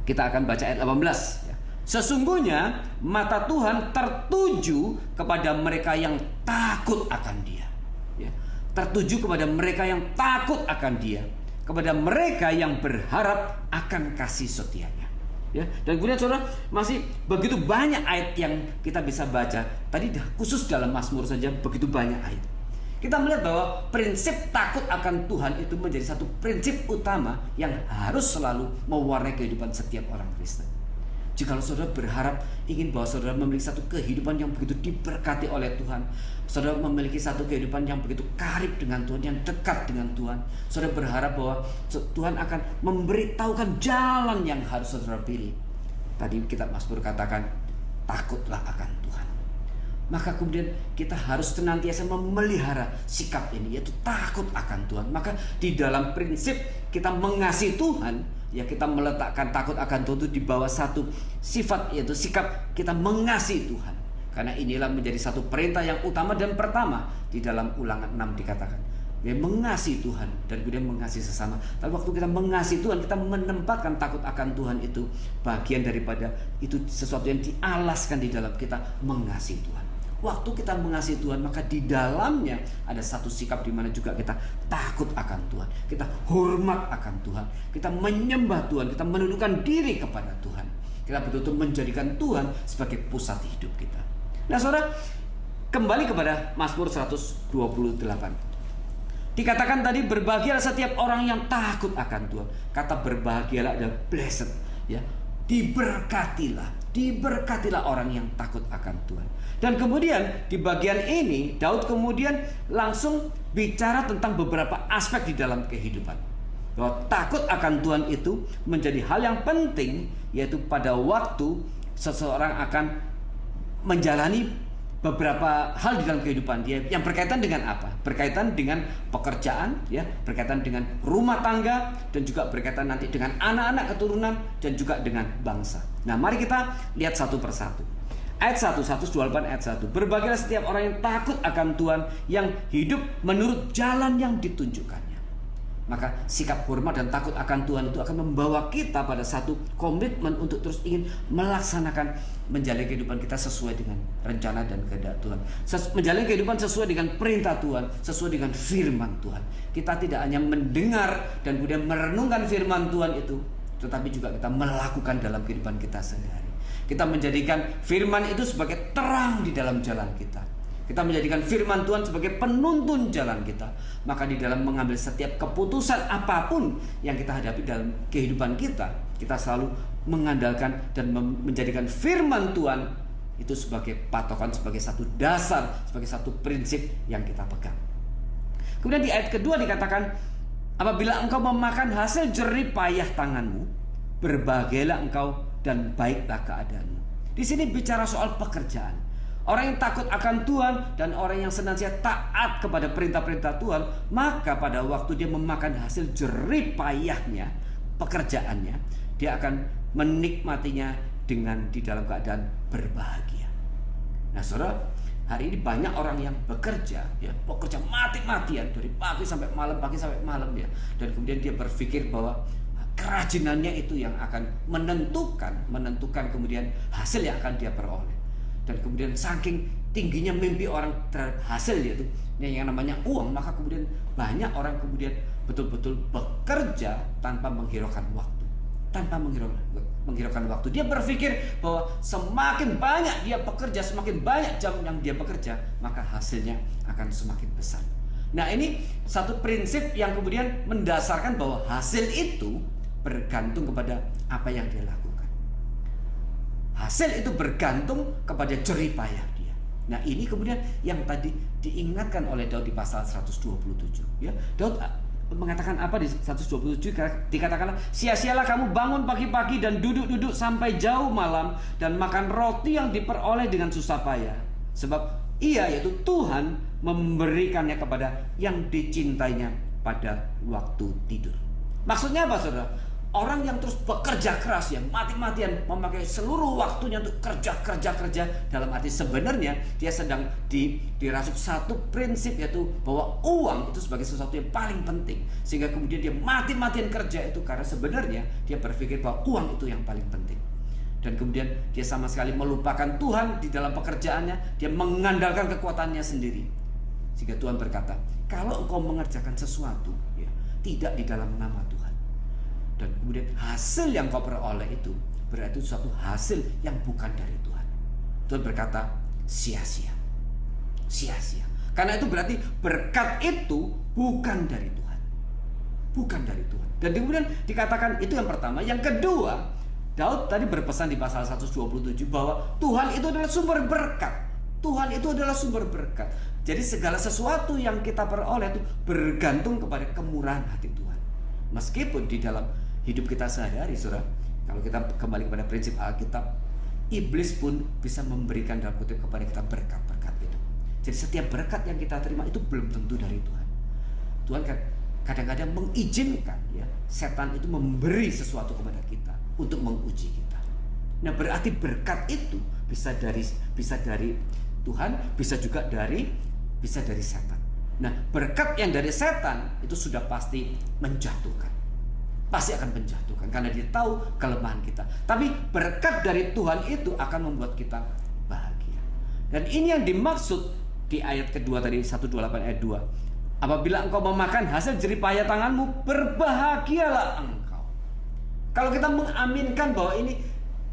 Kita akan baca ayat 18 ya. Sesungguhnya mata Tuhan tertuju kepada mereka yang takut akan Dia. Ya. Tertuju kepada mereka yang takut akan Dia, kepada mereka yang berharap akan kasih setianya. Ya. Dan kemudian saudara, masih begitu banyak ayat yang kita bisa baca. Tadi khusus dalam Mazmur saja begitu banyak ayat. Kita melihat bahwa prinsip takut akan Tuhan itu menjadi satu prinsip utama yang harus selalu mewarnai kehidupan setiap orang Kristen. Jika saudara berharap ingin bahwa saudara memiliki satu kehidupan yang begitu diberkati oleh Tuhan, saudara memiliki satu kehidupan yang begitu karib dengan Tuhan, yang dekat dengan Tuhan, saudara berharap bahwa Tuhan akan memberitahukan jalan yang harus saudara pilih. Tadi kitab Mazmur katakan, takutlah akan Tuhan. Maka kemudian kita harus senantiasa memelihara sikap ini, yaitu takut akan Tuhan. Maka di dalam prinsip kita mengasihi Tuhan, ya, kita meletakkan takut akan Tuhan itu di bawah satu sifat, yaitu sikap kita mengasihi Tuhan. Karena inilah menjadi satu perintah yang utama dan pertama di dalam Ulangan 6 dikatakan, ya, mengasihi Tuhan dan kemudian mengasihi sesama. Tapi waktu kita mengasihi Tuhan, kita menempatkan takut akan Tuhan itu bagian daripada itu, sesuatu yang dialaskan di dalam kita mengasihi Tuhan. Waktu kita mengasihi Tuhan, maka di dalamnya ada satu sikap di mana juga kita takut akan Tuhan, kita hormat akan Tuhan, kita menyembah Tuhan, kita menundukkan diri kepada Tuhan. Kita betul-betul menjadikan Tuhan sebagai pusat hidup kita. Nah, saudara, kembali kepada Mazmur 128. Dikatakan tadi, berbahagialah setiap orang yang takut akan Tuhan. Kata berbahagialah adalah blessed, ya. Diberkatilah orang yang takut akan Tuhan. Dan kemudian di bagian ini Daud kemudian langsung bicara tentang beberapa aspek di dalam kehidupan. bahwa takut akan Tuhan itu menjadi hal yang penting, yaitu pada waktu seseorang akan menjalani beberapa hal di dalam kehidupan dia yang berkaitan dengan apa? Berkaitan dengan pekerjaan, ya, berkaitan dengan rumah tangga, dan juga berkaitan nanti dengan anak-anak keturunan dan juga dengan bangsa. Nah, mari kita lihat satu persatu. Ayat 1, 128 ayat 1. Berbahagialah setiap orang yang takut akan Tuhan, yang hidup menurut jalan yang ditunjukkannya. Maka sikap hormat dan takut akan Tuhan itu akan membawa kita pada satu komitmen untuk terus ingin melaksanakan, menjalani kehidupan kita sesuai dengan rencana dan kehendak Tuhan, menjalani kehidupan sesuai dengan perintah Tuhan, sesuai dengan firman Tuhan. Kita tidak hanya mendengar dan kemudian merenungkan firman Tuhan itu, tetapi juga kita melakukan dalam kehidupan kita sehari-hari. Kita menjadikan firman itu sebagai terang di dalam jalan kita. Kita menjadikan firman Tuhan sebagai penuntun jalan kita. Maka di dalam mengambil setiap keputusan apapun yang kita hadapi dalam kehidupan kita, kita selalu mengandalkan dan menjadikan firman Tuhan itu sebagai patokan, sebagai satu dasar, sebagai satu prinsip yang kita pegang. Kemudian di ayat kedua dikatakan, apabila engkau memakan hasil jerih payah tanganmu, berbahagialah engkau dan baiklah keadaanmu. Di sini bicara soal pekerjaan. Orang yang takut akan Tuhan dan orang yang senantiasa taat kepada perintah-perintah Tuhan, maka pada waktu dia memakan hasil jerih payahnya, pekerjaannya, dia akan menikmatinya dengan di dalam keadaan berbahagia. Nah, saudara, hari ini banyak orang yang bekerja, ya, bekerja mati-matian dari pagi sampai malam, ya, dan kemudian dia berpikir bahwa kerajinannya itu yang akan menentukan kemudian hasil yang akan dia peroleh. Dan kemudian saking tingginya mimpi orang terhadap hasil, yaitu yang namanya uang, maka kemudian banyak orang kemudian betul-betul bekerja tanpa menghiraukan waktu. Dia berpikir bahwa semakin banyak dia bekerja, semakin banyak jam yang dia bekerja, maka hasilnya akan semakin besar. Nah, ini satu prinsip yang kemudian mendasarkan bahwa hasil itu bergantung kepada apa yang dia lakukan. Hasil itu bergantung kepada jerih payah dia. Nah, ini kemudian yang tadi diingatkan oleh Daud di pasal 127, ya. Daud mengatakan apa di 127? Dikatakan, sia-sialah kamu bangun pagi-pagi dan duduk-duduk sampai jauh malam dan makan roti yang diperoleh dengan susah payah, sebab ia, yaitu Tuhan, memberikannya kepada yang dicintainya pada waktu tidur. Maksudnya apa, saudara? Orang yang terus bekerja keras, yang mati-matian memakai seluruh waktunya untuk kerja, dalam arti sebenarnya dia sedang dirasuk satu prinsip, yaitu bahwa uang itu sebagai sesuatu yang paling penting, sehingga kemudian dia mati-matian kerja itu karena sebenarnya dia berpikir bahwa uang itu yang paling penting. Dan kemudian dia sama sekali melupakan Tuhan di dalam pekerjaannya, dia mengandalkan kekuatannya sendiri. Sehingga Tuhan berkata, kalau engkau mengerjakan sesuatu, ya, tidak di dalam nama Tuhan, dan kemudian hasil yang kau peroleh itu berarti suatu hasil yang bukan dari Tuhan, Tuhan berkata sia-sia. Karena itu berarti berkat itu bukan dari Tuhan. Dan kemudian dikatakan itu yang pertama. Yang kedua, Daud tadi berpesan di pasal 127 bahwa Tuhan itu adalah sumber berkat. Jadi segala sesuatu yang kita peroleh itu bergantung kepada kemurahan hati Tuhan. Meskipun di dalam hidup kita sehari-hari, saudara, kalau kita kembali kepada prinsip Alkitab, iblis pun bisa memberikan dalam kutip kepada kita berkat-berkat itu. Jadi setiap berkat yang kita terima itu belum tentu dari Tuhan. Tuhan kadang-kadang mengizinkan, ya, setan itu memberi sesuatu kepada kita untuk menguji kita. Nah, berarti berkat itu bisa dari Tuhan, bisa juga dari setan. Nah, berkat yang dari setan itu sudah pasti akan menjatuhkan karena dia tahu kelemahan kita. Tapi berkat dari Tuhan itu akan membuat kita bahagia. Dan ini yang dimaksud di ayat kedua tadi, 128 ayat 2. Apabila engkau memakan hasil jerih payah tanganmu, berbahagialah engkau. Kalau kita mengaminkan bahwa ini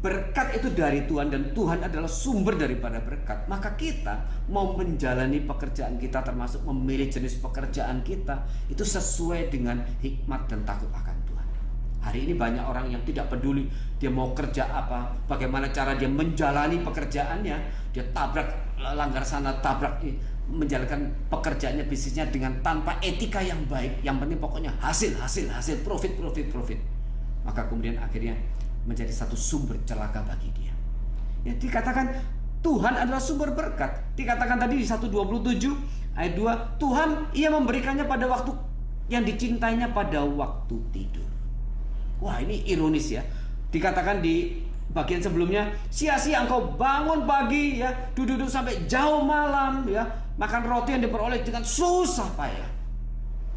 berkat itu dari Tuhan dan Tuhan adalah sumber daripada berkat, maka kita mau menjalani pekerjaan kita, termasuk memilih jenis pekerjaan kita, itu sesuai dengan hikmat dan takut akan Tuhan. Hari ini banyak orang yang tidak peduli dia mau kerja apa, bagaimana cara dia menjalani pekerjaannya, dia tabrak langgar sana tabrak, menjalankan pekerjaannya, bisnisnya dengan tanpa etika yang baik. Yang penting pokoknya hasil, profit. Maka kemudian akhirnya menjadi satu sumber celaka bagi dia. Ya, dikatakan Tuhan adalah sumber berkat. Dikatakan tadi di 1:27 ayat 2, Tuhan ia memberikannya pada waktu yang dicintainya pada waktu tidur. Wah, ini ironis ya. Dikatakan di bagian sebelumnya, sia-sia engkau bangun pagi ya, duduk sampai jauh malam ya, makan roti yang diperoleh dengan susah payah.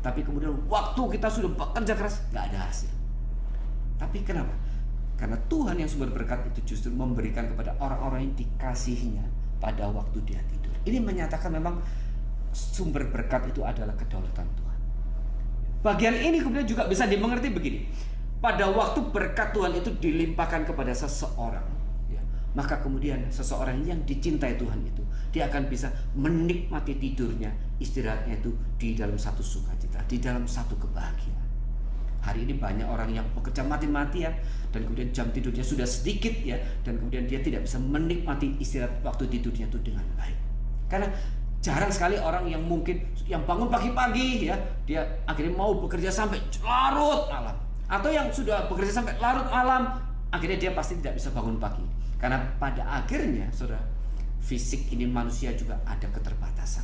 Tapi kemudian waktu kita sudah bekerja keras, nggak ada hasil. Tapi kenapa? Karena Tuhan yang sumber berkat itu justru memberikan kepada orang-orang yang dikasihinya pada waktu dia tidur. Ini menyatakan memang sumber berkat itu adalah kedaulatan Tuhan. Bagian ini kemudian juga bisa dimengerti begini. Pada waktu berkat Tuhan itu dilimpahkan kepada seseorang, ya, maka kemudian seseorang yang dicintai Tuhan itu, dia akan bisa menikmati tidurnya, istirahatnya itu di dalam satu sukacita, di dalam satu kebahagiaan. Hari ini banyak orang yang bekerja mati-matian dan kemudian jam tidurnya sudah sedikit ya, dan kemudian dia tidak bisa menikmati istirahat waktu tidurnya itu dengan baik. Karena jarang sekali orang yang mungkin yang bangun pagi-pagi ya, dia akhirnya mau bekerja sampai larut malam. Atau yang sudah bekerja sampai larut malam, akhirnya dia pasti tidak bisa bangun pagi. Karena pada akhirnya, saudara, fisik ini manusia juga ada keterbatasan.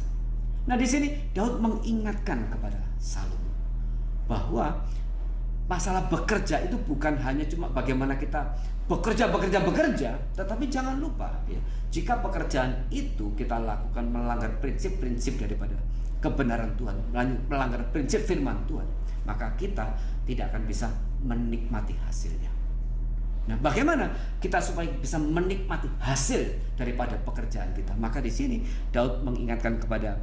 Nah, di sini Daud mengingatkan kepada Salomo bahwa masalah bekerja itu bukan hanya cuma bagaimana kita bekerja, tetapi jangan lupa ya, jika pekerjaan itu kita lakukan melanggar prinsip-prinsip daripada kebenaran Tuhan, melanggar prinsip firman Tuhan, maka kita tidak akan bisa menikmati hasilnya. Nah, bagaimana kita supaya bisa menikmati hasil daripada pekerjaan kita? Maka di sini Daud mengingatkan kepada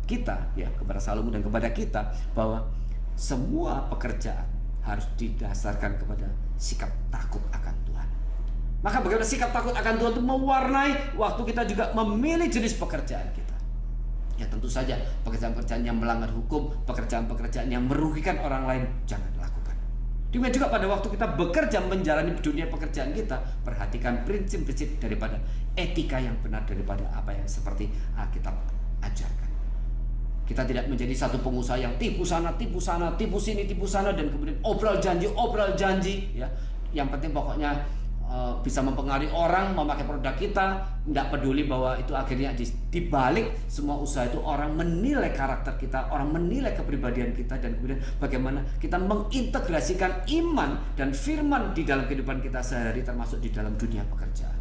kita, ya, kepada Salomo dan kepada kita, bahwa semua pekerjaan harus didasarkan kepada sikap takut akan Tuhan. Maka bagaimana sikap takut akan Tuhan itu mewarnai waktu kita juga memilih jenis pekerjaan kita. Ya, tentu saja pekerjaan-pekerjaan yang melanggar hukum, pekerjaan-pekerjaan yang merugikan orang lain jangan lakukan. Demikian juga pada waktu kita bekerja menjalani dunia pekerjaan kita, perhatikan prinsip-prinsip daripada etika yang benar daripada apa yang seperti Alkitab ajarkan. Kita tidak menjadi satu pengusaha yang tipu sana, tipu sini, tipu sana, dan kemudian obral janji, ya. Yang penting pokoknya bisa mempengaruhi orang memakai produk kita, tidak peduli bahwa itu akhirnya di balik semua usaha itu orang menilai karakter kita, orang menilai kepribadian kita, dan kemudian bagaimana kita mengintegrasikan iman dan firman di dalam kehidupan kita sehari-hari, termasuk di dalam dunia pekerjaan.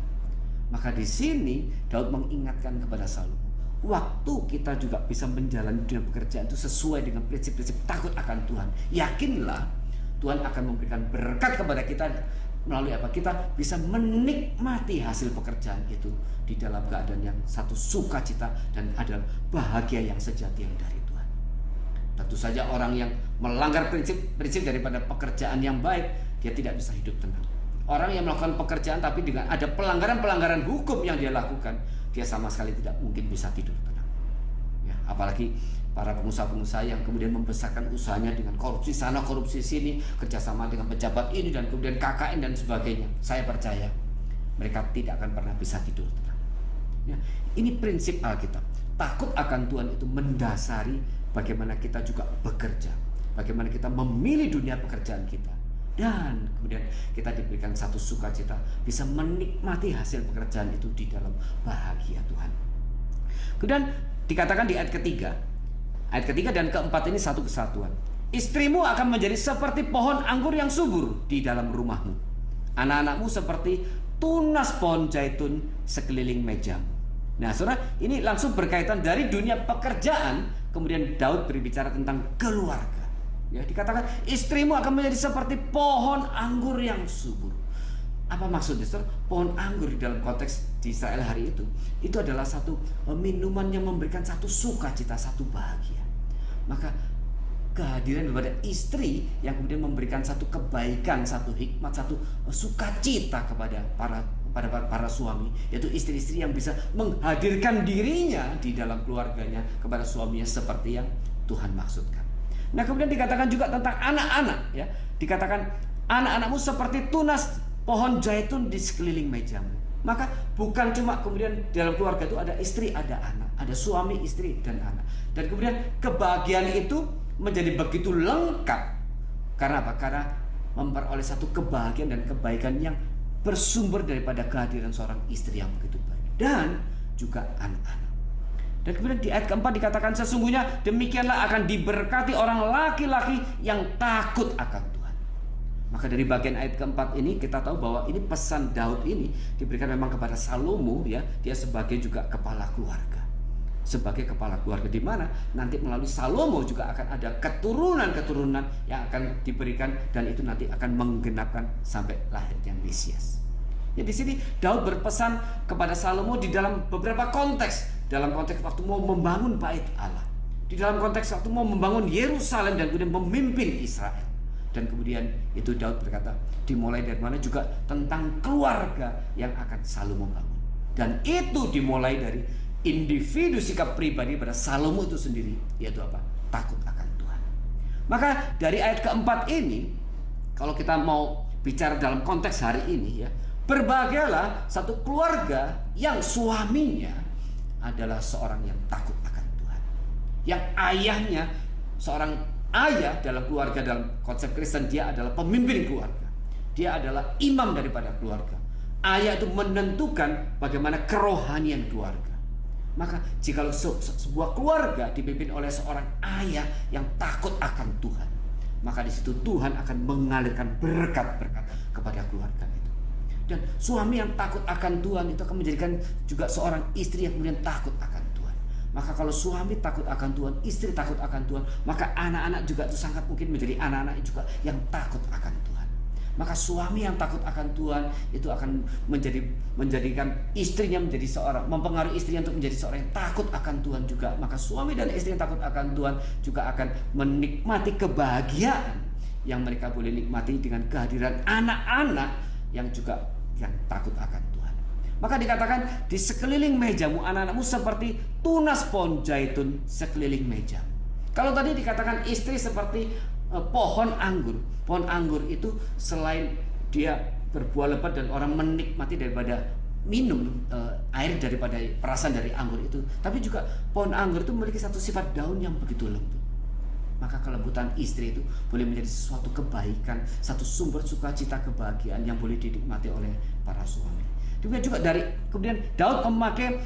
Maka di sini Daud mengingatkan kepada Salomo, waktu kita juga bisa menjalani dunia pekerjaan itu sesuai dengan prinsip-prinsip takut akan Tuhan. Yakinlah Tuhan akan memberikan berkat kepada kita melalui apa? Kita bisa menikmati hasil pekerjaan itu di dalam keadaan yang satu sukacita dan adalah bahagia yang sejati yang dari Tuhan. Tentu saja orang yang melanggar prinsip daripada pekerjaan yang baik, dia tidak bisa hidup tenang. Orang yang melakukan pekerjaan tapi dengan ada pelanggaran-pelanggaran hukum yang dia lakukan, dia sama sekali tidak mungkin bisa tidur tenang. Ya, apalagi para pengusaha-pengusaha yang kemudian membesarkan usahanya dengan korupsi sana, korupsi sini, kerjasama dengan pejabat ini, dan kemudian KKN dan sebagainya. Saya percaya mereka tidak akan pernah bisa tidur tenang. Ya, ini prinsip Alkitab. Takut akan Tuhan itu mendasari bagaimana kita juga bekerja, bagaimana kita memilih dunia pekerjaan kita, dan kemudian kita diberikan satu sukacita bisa menikmati hasil pekerjaan itu di dalam bahagia Tuhan. Kemudian dikatakan di ayat ketiga dan keempat ini satu kesatuan. Istrimu akan menjadi seperti pohon anggur yang subur di dalam rumahmu. Anak-anakmu seperti tunas pohon zaitun sekeliling mejamu. Nah, saudara, ini langsung berkaitan dari dunia pekerjaan. Kemudian Daud berbicara tentang keluarga. Ya, dikatakan istrimu akan menjadi seperti pohon anggur yang subur. Apa maksudnya, saudara? Pohon anggur di dalam konteks di Israel hari itu adalah satu minuman yang memberikan satu sukacita, satu bahagia. Maka kehadiran daripada istri yang kemudian memberikan satu kebaikan, satu hikmat, satu sukacita kepada para suami, yaitu istri-istri yang bisa menghadirkan dirinya di dalam keluarganya kepada suaminya seperti yang Tuhan maksudkan. Nah, kemudian dikatakan juga tentang anak-anak, ya. Dikatakan anak-anakmu seperti tunas pohon zaitun di sekeliling mejamu. Maka bukan cuma kemudian dalam keluarga itu ada istri, ada anak, ada suami, istri, dan anak. Dan kemudian kebahagiaan itu menjadi begitu lengkap. Karena apa? Karena memperoleh satu kebahagiaan dan kebaikan yang bersumber daripada kehadiran seorang istri yang begitu baik. Dan juga anak-anak. Dan kemudian di ayat keempat dikatakan, sesungguhnya demikianlah akan diberkati orang laki-laki yang takut akan Tuhan. Maka dari bagian ayat keempat ini kita tahu bahwa ini pesan Daud ini diberikan memang kepada Salomo, ya, dia sebagai juga kepala keluarga. Sebagai kepala keluarga, di mana nanti melalui Salomo juga akan ada keturunan-keturunan yang akan diberikan, dan itu nanti akan menggenapkan sampai lahirnya Mesias. Ya, di sini Daud berpesan kepada Salomo di dalam beberapa konteks. Dalam konteks waktu mau membangun bait Allah, di dalam konteks waktu mau membangun Yerusalem dan kemudian memimpin Israel. Dan kemudian itu Daud berkata, dimulai dari mana juga tentang keluarga yang akan Salomo bangun. Dan itu dimulai dari individu sikap pribadi pada Salomo itu sendiri, yaitu apa? Takut akan Tuhan. Maka dari ayat keempat ini, kalau kita mau bicara dalam konteks hari ini, ya, berbahagialah satu keluarga yang suaminya adalah seorang yang takut akan Tuhan. Yang ayahnya, seorang ayah dalam keluarga, dalam konsep Kristen, dia adalah pemimpin keluarga. Dia adalah imam daripada keluarga. Ayah itu menentukan bagaimana kerohanian keluarga. Maka jika sebuah keluarga dipimpin oleh seorang ayah yang takut akan Tuhan, maka di situ Tuhan akan mengalirkan berkat-berkat kepada keluarga itu. Dan suami yang takut akan Tuhan itu akan menjadikan juga seorang istri yang kemudian takut akan Tuhan. Maka kalau suami takut akan Tuhan, istri takut akan Tuhan, maka anak-anak juga itu sangat mungkin menjadi anak-anak juga yang takut akan Tuhan. Maka suami yang takut akan Tuhan itu akan menjadikan istrinya menjadi seorang, mempengaruhi istrinya untuk menjadi seorang yang takut akan Tuhan juga. Maka suami dan istri yang takut akan Tuhan juga akan menikmati kebahagiaan yang mereka boleh nikmati dengan kehadiran anak-anak yang juga yang takut akan Tuhan. Maka dikatakan di sekeliling mejamu anak-anakmu seperti tunas pohon zaitun sekeliling mejamu. Kalau tadi dikatakan istri seperti pohon anggur. Pohon anggur itu selain dia berbuah lebat dan orang menikmati daripada minum air daripada perasan dari anggur itu, tapi juga pohon anggur itu memiliki satu sifat daun yang begitu lembut. Maka kelembutan istri itu boleh menjadi sesuatu kebaikan, satu sumber sukacita kebahagiaan yang boleh dinikmati oleh para suami. Demikian juga kemudian Daud memakai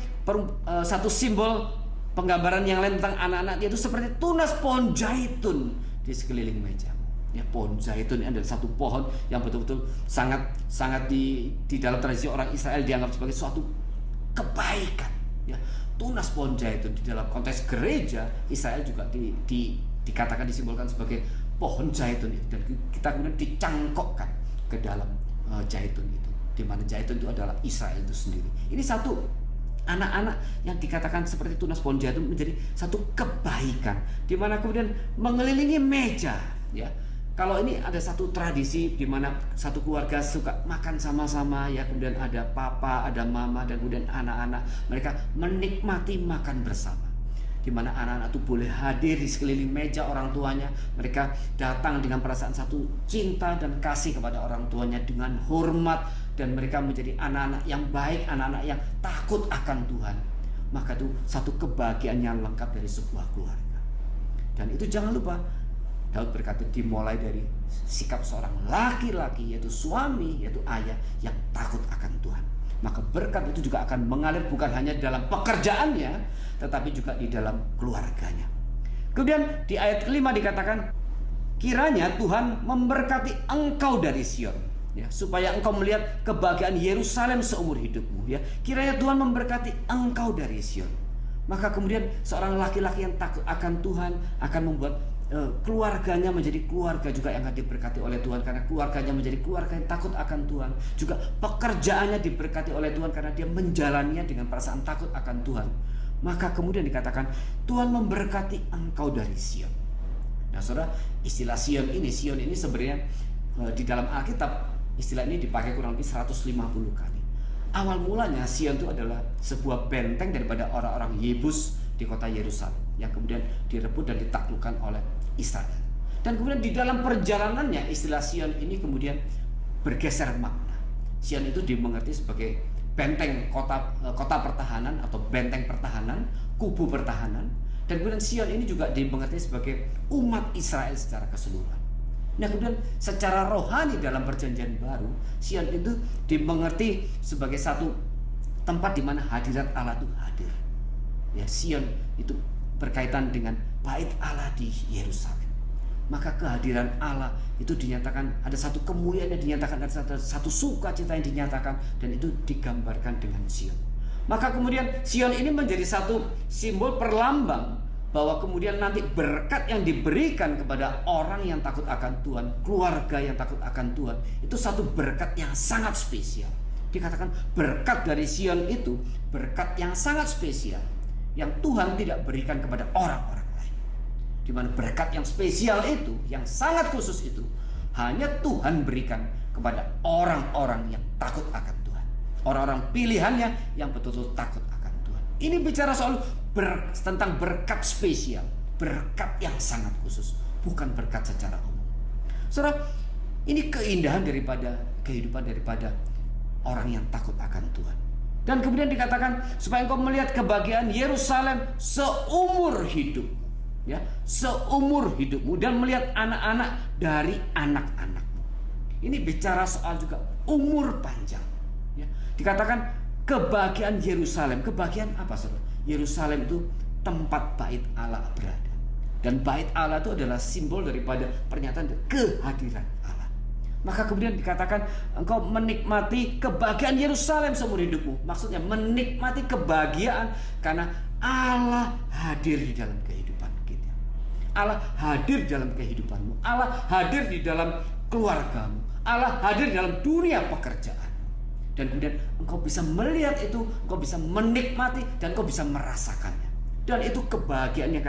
satu simbol penggambaran yang lain tentang anak-anak, yaitu seperti tunas pohon zaitun di sekeliling meja. Ya, pohon zaitun ini adalah satu pohon yang betul-betul sangat di dalam tradisi orang Israel dianggap sebagai suatu kebaikan. Ya, tunas pohon zaitun di dalam konteks gereja Israel juga dikatakan disimbolkan sebagai pohon zaitun itu, dan kita kemudian dicangkokkan ke dalam zaitun itu, di mana zaitun itu adalah Israel itu sendiri. Ini satu anak-anak yang dikatakan seperti tunas pohon zaitun menjadi satu kebaikan, di mana kemudian mengelilingi meja. Ya, kalau ini ada satu tradisi di mana satu keluarga suka makan sama-sama, ya, kemudian ada papa, ada mama, dan kemudian anak-anak mereka menikmati makan bersama, di mana anak-anak itu boleh hadir di sekeliling meja orang tuanya. Mereka datang dengan perasaan satu cinta dan kasih kepada orang tuanya dengan hormat, dan mereka menjadi anak-anak yang baik, anak-anak yang takut akan Tuhan. Maka itu satu kebahagiaan yang lengkap dari sebuah keluarga. Dan itu jangan lupa, Daud berkata dimulai dari sikap seorang laki-laki, yaitu suami, yaitu ayah yang takut akan Tuhan. Maka berkat itu juga akan mengalir bukan hanya dalam pekerjaannya, tetapi juga di dalam keluarganya. Kemudian di ayat kelima dikatakan, kiranya Tuhan memberkati engkau dari Sion, ya, supaya engkau melihat kebahagiaan Yerusalem seumur hidupmu. Ya, kiranya Tuhan memberkati engkau dari Sion. Maka kemudian seorang laki-laki yang takut akan Tuhan akan membuat keluarganya menjadi keluarga juga yang akan diberkati oleh Tuhan, karena keluarganya menjadi keluarga yang takut akan Tuhan. Juga pekerjaannya diberkati oleh Tuhan karena dia menjalaninya dengan perasaan takut akan Tuhan. Maka kemudian dikatakan Tuhan memberkati engkau dari Sion. Nah, saudara, istilah Sion ini sebenarnya di dalam Alkitab istilah ini dipakai kurang lebih 150 kali. Awal mulanya Sion itu adalah sebuah benteng daripada orang-orang Yebus di kota Yerusalem yang kemudian direbut dan ditaklukkan oleh Israel. Dan kemudian di dalam perjalanannya istilah Sion ini kemudian bergeser makna. Sion itu dimengerti sebagai benteng kota pertahanan atau benteng pertahanan, kubu pertahanan. Dan kemudian Sion ini juga dimengerti sebagai umat Israel secara keseluruhan. Nah, kemudian secara rohani dalam perjanjian baru, Sion itu dimengerti sebagai satu tempat di mana hadirat Allah itu hadir. Ya, Sion itu berkaitan dengan bait Allah di Yerusalem. Maka kehadiran Allah itu dinyatakan, ada satu kemuliaan yang dinyatakan, ada satu sukacita yang dinyatakan, dan itu digambarkan dengan Sion. Maka kemudian Sion ini menjadi satu simbol perlambang bahwa kemudian nanti berkat yang diberikan kepada orang yang takut akan Tuhan, keluarga yang takut akan Tuhan, itu satu berkat yang sangat spesial. Dikatakan berkat dari Sion itu berkat yang sangat spesial yang Tuhan tidak berikan kepada orang-orang lain. Di mana berkat yang spesial itu, yang sangat khusus itu, hanya Tuhan berikan kepada orang-orang yang takut akan Tuhan. Orang-orang pilihannya yang betul-betul takut akan Tuhan. Ini bicara soal tentang berkat spesial, berkat yang sangat khusus, bukan berkat secara umum. Saudara, ini keindahan daripada kehidupan daripada orang yang takut akan Tuhan. Dan kemudian dikatakan supaya engkau melihat kebahagiaan Yerusalem seumur hidupmu, ya, seumur hidupmu, dan melihat anak-anak dari anak-anakmu. Ini bicara soal juga umur panjang. Ya. Dikatakan kebahagiaan Yerusalem. Kebahagiaan apa, saudara? Yerusalem itu tempat bait Allah berada. Dan bait Allah itu adalah simbol daripada pernyataan kehadiran Allah. Maka kemudian dikatakan engkau menikmati kebahagiaan Yerusalem seumur hidupmu. Maksudnya menikmati kebahagiaan karena Allah hadir di dalam kehidupan kita. Allah hadir dalam kehidupanmu. Allah hadir di dalam keluargamu. Allah hadir dalam dunia pekerjaan. Dan kemudian engkau bisa melihat itu, engkau bisa menikmati, dan engkau bisa merasakannya. Dan itu kebahagiaan yang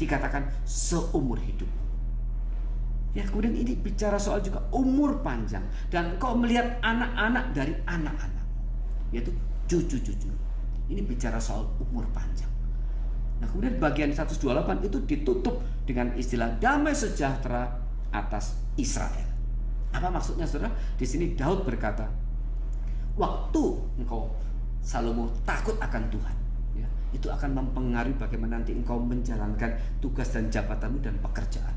dikatakan seumur hidup. Ya, kemudian ini bicara soal juga umur panjang. Dan engkau melihat anak-anak dari anak-anak, yaitu cucu-cucu. Ini bicara soal umur panjang. Nah, kemudian bagian 128 itu ditutup dengan istilah damai sejahtera atas Israel. Apa maksudnya, saudara? Di sini Daud berkata, waktu engkau Salomo takut akan Tuhan, ya, itu akan mempengaruhi bagaimana nanti engkau menjalankan tugas dan jabatanmu dan pekerjaan,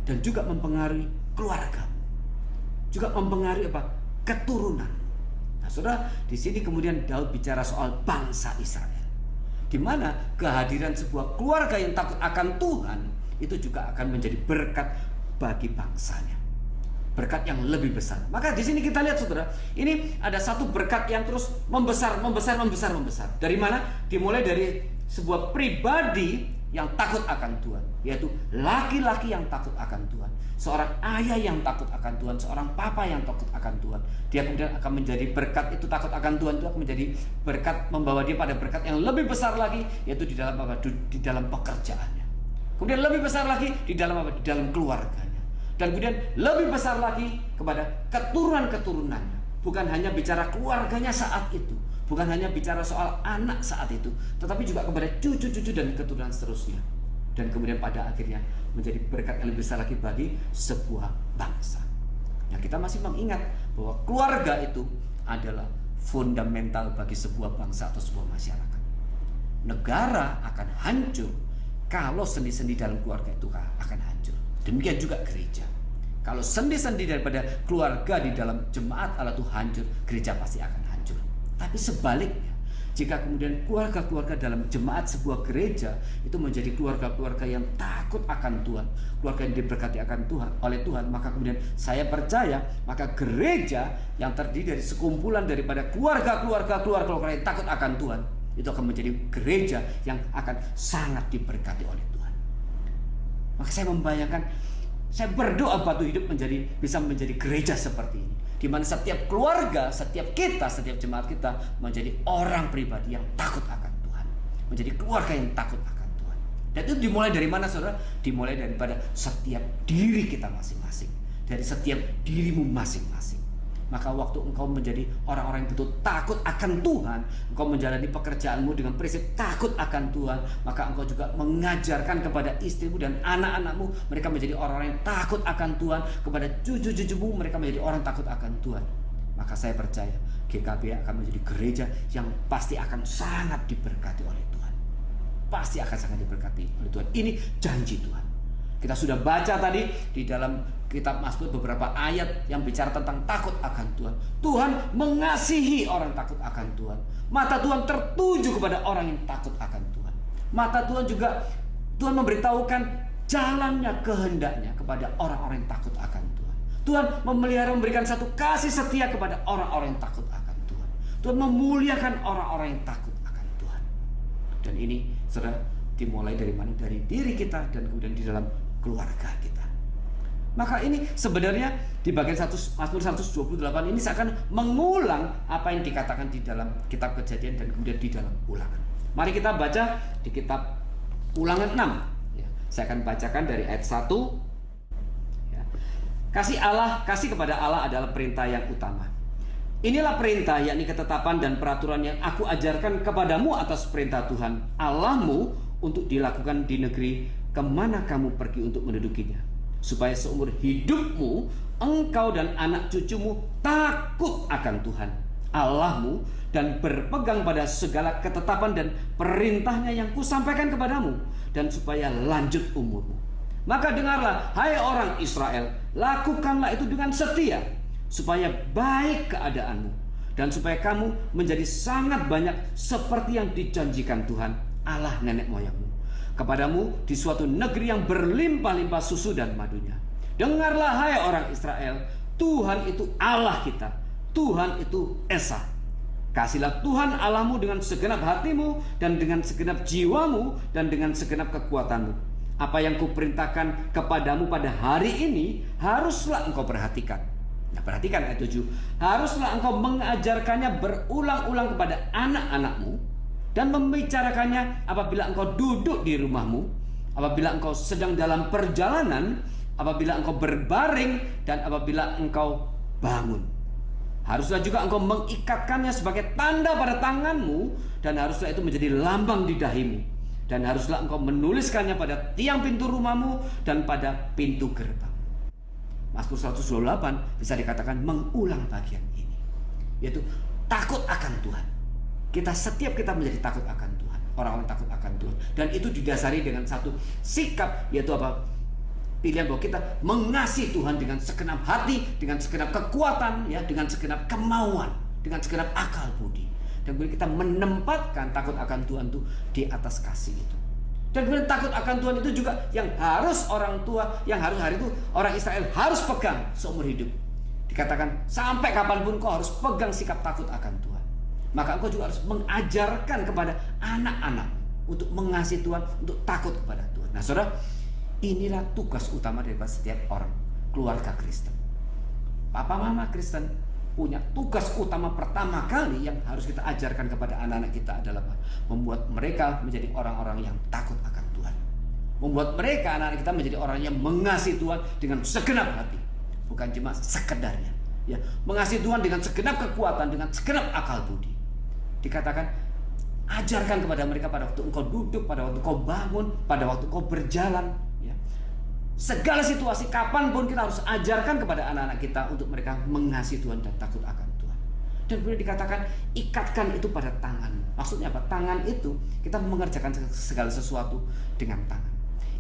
dan juga mempengaruhi keluarga, juga mempengaruhi apa? Keturunan. Nah, saudara, di sini kemudian Daud bicara soal bangsa Israel, di mana kehadiran sebuah keluarga yang takut akan Tuhan itu juga akan menjadi berkat bagi bangsanya. Berkat yang lebih besar. Maka di sini kita lihat, saudara, ini ada satu berkat yang terus membesar. Dari mana? Dimulai dari sebuah pribadi yang takut akan Tuhan, yaitu laki-laki yang takut akan Tuhan, seorang ayah yang takut akan Tuhan, seorang papa yang takut akan Tuhan. Dia kemudian akan menjadi berkat, itu takut akan Tuhan itu akan menjadi berkat, membawa dia pada berkat yang lebih besar lagi, yaitu di dalam apa? Di dalam pekerjaannya. Kemudian lebih besar lagi di dalam apa? Di dalam keluarganya. Dan kemudian lebih besar lagi kepada keturunan-keturunannya. Bukan hanya bicara keluarganya saat itu, bukan hanya bicara soal anak saat itu, tetapi juga kepada cucu-cucu dan keturunan seterusnya. Dan kemudian pada akhirnya menjadi berkat yang lebih besar lagi bagi sebuah bangsa. Nah, kita masih mengingat bahwa keluarga itu adalah fundamental bagi sebuah bangsa atau sebuah masyarakat. Negara akan hancur kalau sendi-sendi dalam keluarga itu akan hancur. Demikian juga gereja. Kalau sendi-sendi daripada keluarga di dalam jemaat Allah itu hancur, gereja pasti akan hancur. Tapi sebaliknya, jika kemudian keluarga-keluarga dalam jemaat sebuah gereja itu menjadi keluarga-keluarga yang takut akan Tuhan, keluarga yang diberkati akan Tuhan oleh Tuhan, maka kemudian saya percaya, maka gereja yang terdiri dari sekumpulan daripada keluarga-keluarga yang takut akan Tuhan, itu akan menjadi gereja yang akan sangat diberkati oleh Tuhan. Maka saya membayangkan, saya berdoa batu hidup bisa menjadi gereja seperti ini, di mana setiap keluarga, setiap kita, setiap jemaat kita menjadi orang pribadi yang takut akan Tuhan, menjadi keluarga yang takut akan Tuhan. Dan itu dimulai dari mana, saudara? Dimulai daripada setiap diri kita masing-masing, dari setiap dirimu masing-masing. Maka waktu engkau menjadi orang-orang yang betul takut akan Tuhan, engkau menjalani pekerjaanmu dengan prinsip takut akan Tuhan, maka engkau juga mengajarkan kepada istrimu dan anak-anakmu, mereka menjadi orang-orang yang takut akan Tuhan, kepada cucu-cucumu mereka menjadi orang takut akan Tuhan. Maka saya percaya GKB akan menjadi gereja yang pasti akan sangat diberkati oleh Tuhan. Pasti akan sangat diberkati oleh Tuhan. Ini janji Tuhan. Kita sudah baca tadi di dalam kitab Mazmur beberapa ayat yang bicara tentang takut akan Tuhan. Tuhan mengasihi orang takut akan Tuhan. Mata Tuhan tertuju kepada orang yang takut akan Tuhan. Mata Tuhan juga, Tuhan memberitahukan jalannya, kehendaknya kepada orang-orang yang takut akan Tuhan. Tuhan memberikan satu kasih setia kepada orang-orang yang takut akan Tuhan. Tuhan memuliakan orang-orang yang takut akan Tuhan. Dan ini sudah dimulai dari mana? Dari diri kita dan kemudian di dalam keluarga kita. Maka ini sebenarnya di bagian Mazmur 128 ini seakan mengulang apa yang dikatakan di dalam kitab Kejadian dan kemudian di dalam Ulangan. Mari kita baca di kitab Ulangan 6. Saya akan bacakan dari ayat 1. Kasih kepada Allah adalah perintah yang utama. Inilah perintah, yakni ketetapan dan peraturan yang aku ajarkan kepadamu atas perintah Tuhan Allahmu untuk dilakukan di negeri kemana kamu pergi untuk mendudukinya, supaya seumur hidupmu engkau dan anak cucumu takut akan Tuhan Allahmu dan berpegang pada segala ketetapan dan perintahnya yang kusampaikan kepadamu, dan supaya lanjut umurmu. Maka dengarlah, hai orang Israel, lakukanlah itu dengan setia, supaya baik keadaanmu, dan supaya kamu menjadi sangat banyak seperti yang dijanjikan Tuhan Allah nenek moyangmu kepadamu di suatu negeri yang berlimpah-limpah susu dan madunya. Dengarlah, hai orang Israel, Tuhan itu Allah kita, Tuhan itu Esa. Kasihlah Tuhan Allahmu dengan segenap hatimu dan dengan segenap jiwamu dan dengan segenap kekuatanmu. Apa yang kuperintahkan kepadamu pada hari ini haruslah engkau perhatikan. Nah, perhatikan ayat 7. Haruslah engkau mengajarkannya berulang-ulang kepada anak-anakmu dan membicarakannya apabila engkau duduk di rumahmu, apabila engkau sedang dalam perjalanan, apabila engkau berbaring, dan apabila engkau bangun. Haruslah juga engkau mengikatkannya sebagai tanda pada tanganmu, dan haruslah itu menjadi lambang di dahimu, dan haruslah engkau menuliskannya pada tiang pintu rumahmu dan pada pintu gerbang. Mazmur 128 bisa dikatakan mengulang bagian ini, yaitu takut akan Tuhan. Setiap kita menjadi takut akan Tuhan, orang-orang takut akan Tuhan, dan itu didasari dengan satu sikap, yaitu apa? Pilihan bahwa kita mengasihi Tuhan dengan segenap hati, dengan segenap kekuatan, ya, dengan segenap kemauan, dengan segenap akal budi. Dan kemudian kita menempatkan takut akan Tuhan itu di atas kasih itu. Dan kemudian takut akan Tuhan itu juga yang harus orang tua, yang harus hari itu orang Israel harus pegang seumur hidup. Dikatakan sampai kapanpun kau harus pegang sikap takut akan Tuhan. Maka engkau juga harus mengajarkan kepada anak-anak untuk mengasihi Tuhan, untuk takut kepada Tuhan. Nah, saudara, inilah tugas utama dari setiap orang keluarga Kristen. Papa mama Kristen punya tugas utama pertama kali yang harus kita ajarkan kepada anak-anak kita adalah membuat mereka menjadi orang-orang yang takut akan Tuhan. Membuat mereka, anak-anak kita, menjadi orang yang mengasihi Tuhan dengan segenap hati, bukan cuma sekedarnya. Ya, mengasihi Tuhan dengan segenap kekuatan, dengan segenap akal budi. Dikatakan ajarkan kepada mereka pada waktu engkau duduk, pada waktu kau bangun, pada waktu kau berjalan, ya. Segala situasi kapanpun kita harus ajarkan kepada anak-anak kita untuk mereka mengasihi Tuhan dan takut akan Tuhan. Dan kemudian dikatakan ikatkan itu pada tangan. Maksudnya apa? Tangan itu kita mengerjakan segala sesuatu dengan tangan.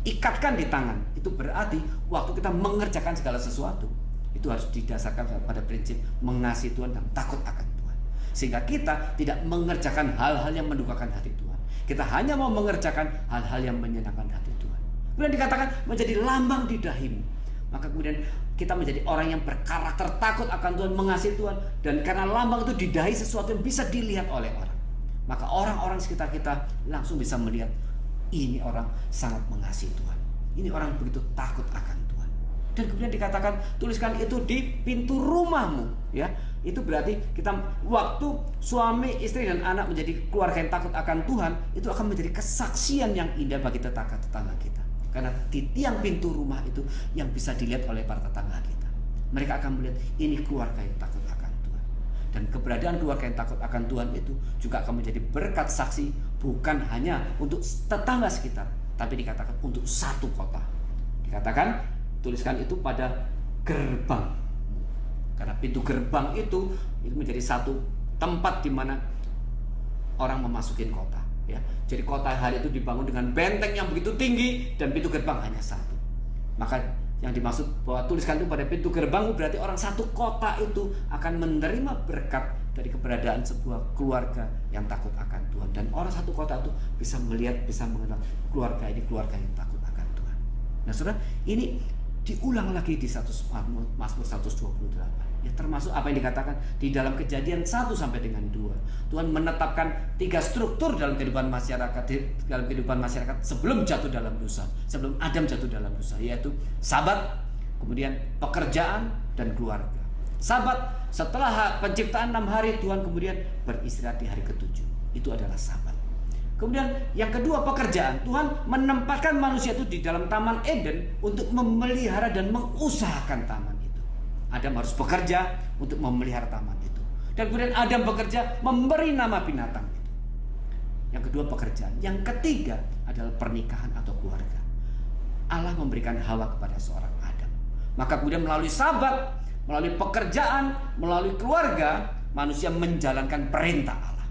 Ikatkan di tangan itu berarti waktu kita mengerjakan segala sesuatu itu harus didasarkan pada prinsip mengasihi Tuhan dan takut akan Tuhan. Sehingga kita tidak mengerjakan hal-hal yang mendukakan hati Tuhan. Kita hanya mau mengerjakan hal-hal yang menyenangkan hati Tuhan. Kemudian dikatakan menjadi lambang di dahimu. Maka kemudian kita menjadi orang yang berkarakter takut akan Tuhan, mengasihi Tuhan. Dan karena lambang itu di dahi sesuatu yang bisa dilihat oleh orang, maka orang-orang sekitar kita langsung bisa melihat ini orang sangat mengasihi Tuhan. Ini orang begitu takut akan Tuhan. Dan kemudian dikatakan tuliskan itu di pintu rumahmu, ya. Itu berarti kita waktu suami, istri dan anak menjadi keluarga yang takut akan Tuhan, itu akan menjadi kesaksian yang indah bagi tetangga-tetangga kita. Karena di tiang pintu rumah itu yang bisa dilihat oleh para tetangga kita. Mereka akan melihat ini keluarga yang takut akan Tuhan. Dan keberadaan keluarga yang takut akan Tuhan itu juga akan menjadi berkat saksi bukan hanya untuk tetangga sekitar, tapi dikatakan untuk satu kota. Dikatakan tuliskan itu pada gerbang. Karena pintu gerbang itu menjadi satu tempat di mana orang memasukin kota. Ya, jadi kota hari itu dibangun dengan benteng yang begitu tinggi dan pintu gerbang hanya satu. Maka yang dimaksud bahwa tuliskan itu pada pintu gerbang berarti orang satu kota itu akan menerima berkat dari keberadaan sebuah keluarga yang takut akan Tuhan. Dan orang satu kota itu bisa melihat, bisa mengenal keluarga ini keluarga yang takut akan Tuhan. Nah saudara, ini diulang lagi di Mazmur 128. Ya, termasuk apa yang dikatakan di dalam Kejadian 1 sampai dengan 2. Tuhan menetapkan 3 struktur dalam kehidupan masyarakat sebelum jatuh dalam dosa, sebelum Adam jatuh dalam dosa, yaitu Sabat, kemudian pekerjaan dan keluarga. Sabat, setelah penciptaan 6 hari, Tuhan kemudian beristirahat di hari ke-7. Itu adalah Sabat. Kemudian yang kedua, pekerjaan. Tuhan menempatkan manusia itu di dalam Taman Eden untuk memelihara dan mengusahakan taman itu. Adam harus bekerja untuk memelihara taman itu. Dan kemudian Adam bekerja memberi nama binatang itu. Yang kedua, pekerjaan. Yang ketiga adalah pernikahan atau keluarga. Allah memberikan Hawa kepada seorang Adam. Maka kemudian melalui Sabat, melalui pekerjaan, melalui keluarga, manusia menjalankan perintah Allah.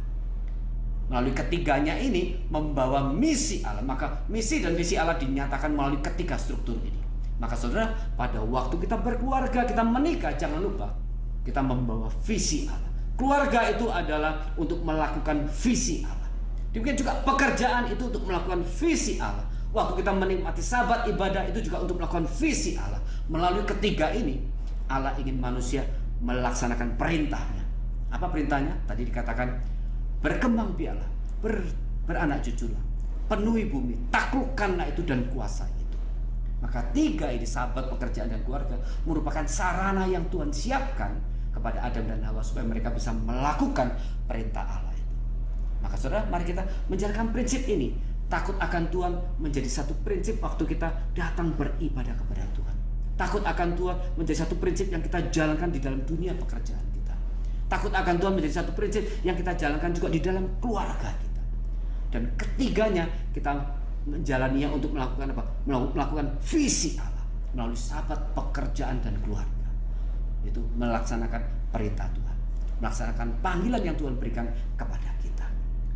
Melalui ketiganya ini membawa misi Allah. Maka misi dan visi Allah dinyatakan melalui ketiga struktur ini. Maka saudara, pada waktu kita berkeluarga, kita menikah, jangan lupa kita membawa visi Allah. Keluarga itu adalah untuk melakukan visi Allah. Demikian juga pekerjaan itu untuk melakukan visi Allah. Waktu kita menikmati Sabat, ibadah itu juga untuk melakukan visi Allah. Melalui ketiga ini, Allah ingin manusia melaksanakan perintahnya. Apa perintahnya? Tadi dikatakan, berkembang biaklah, beranak cuculah, penuhi bumi, taklukkanlah itu dan kuasai itu. Maka tiga ini, Sabat, pekerjaan dan keluarga, merupakan sarana yang Tuhan siapkan kepada Adam dan Hawa supaya mereka bisa melakukan perintah Allah itu. Maka saudara, mari kita menjalankan prinsip ini. Takut akan Tuhan menjadi satu prinsip waktu kita datang beribadah kepada Tuhan. Takut akan Tuhan menjadi satu prinsip yang kita jalankan di dalam dunia pekerjaan kita. Takut akan Tuhan menjadi satu prinsip yang kita jalankan juga di dalam keluarga kita. Dan ketiganya kita menjalaninya untuk melakukan apa? Melakukan visi Allah melalui Sabat, pekerjaan dan keluarga. Itu melaksanakan perintah Tuhan, melaksanakan panggilan yang Tuhan berikan kepada kita.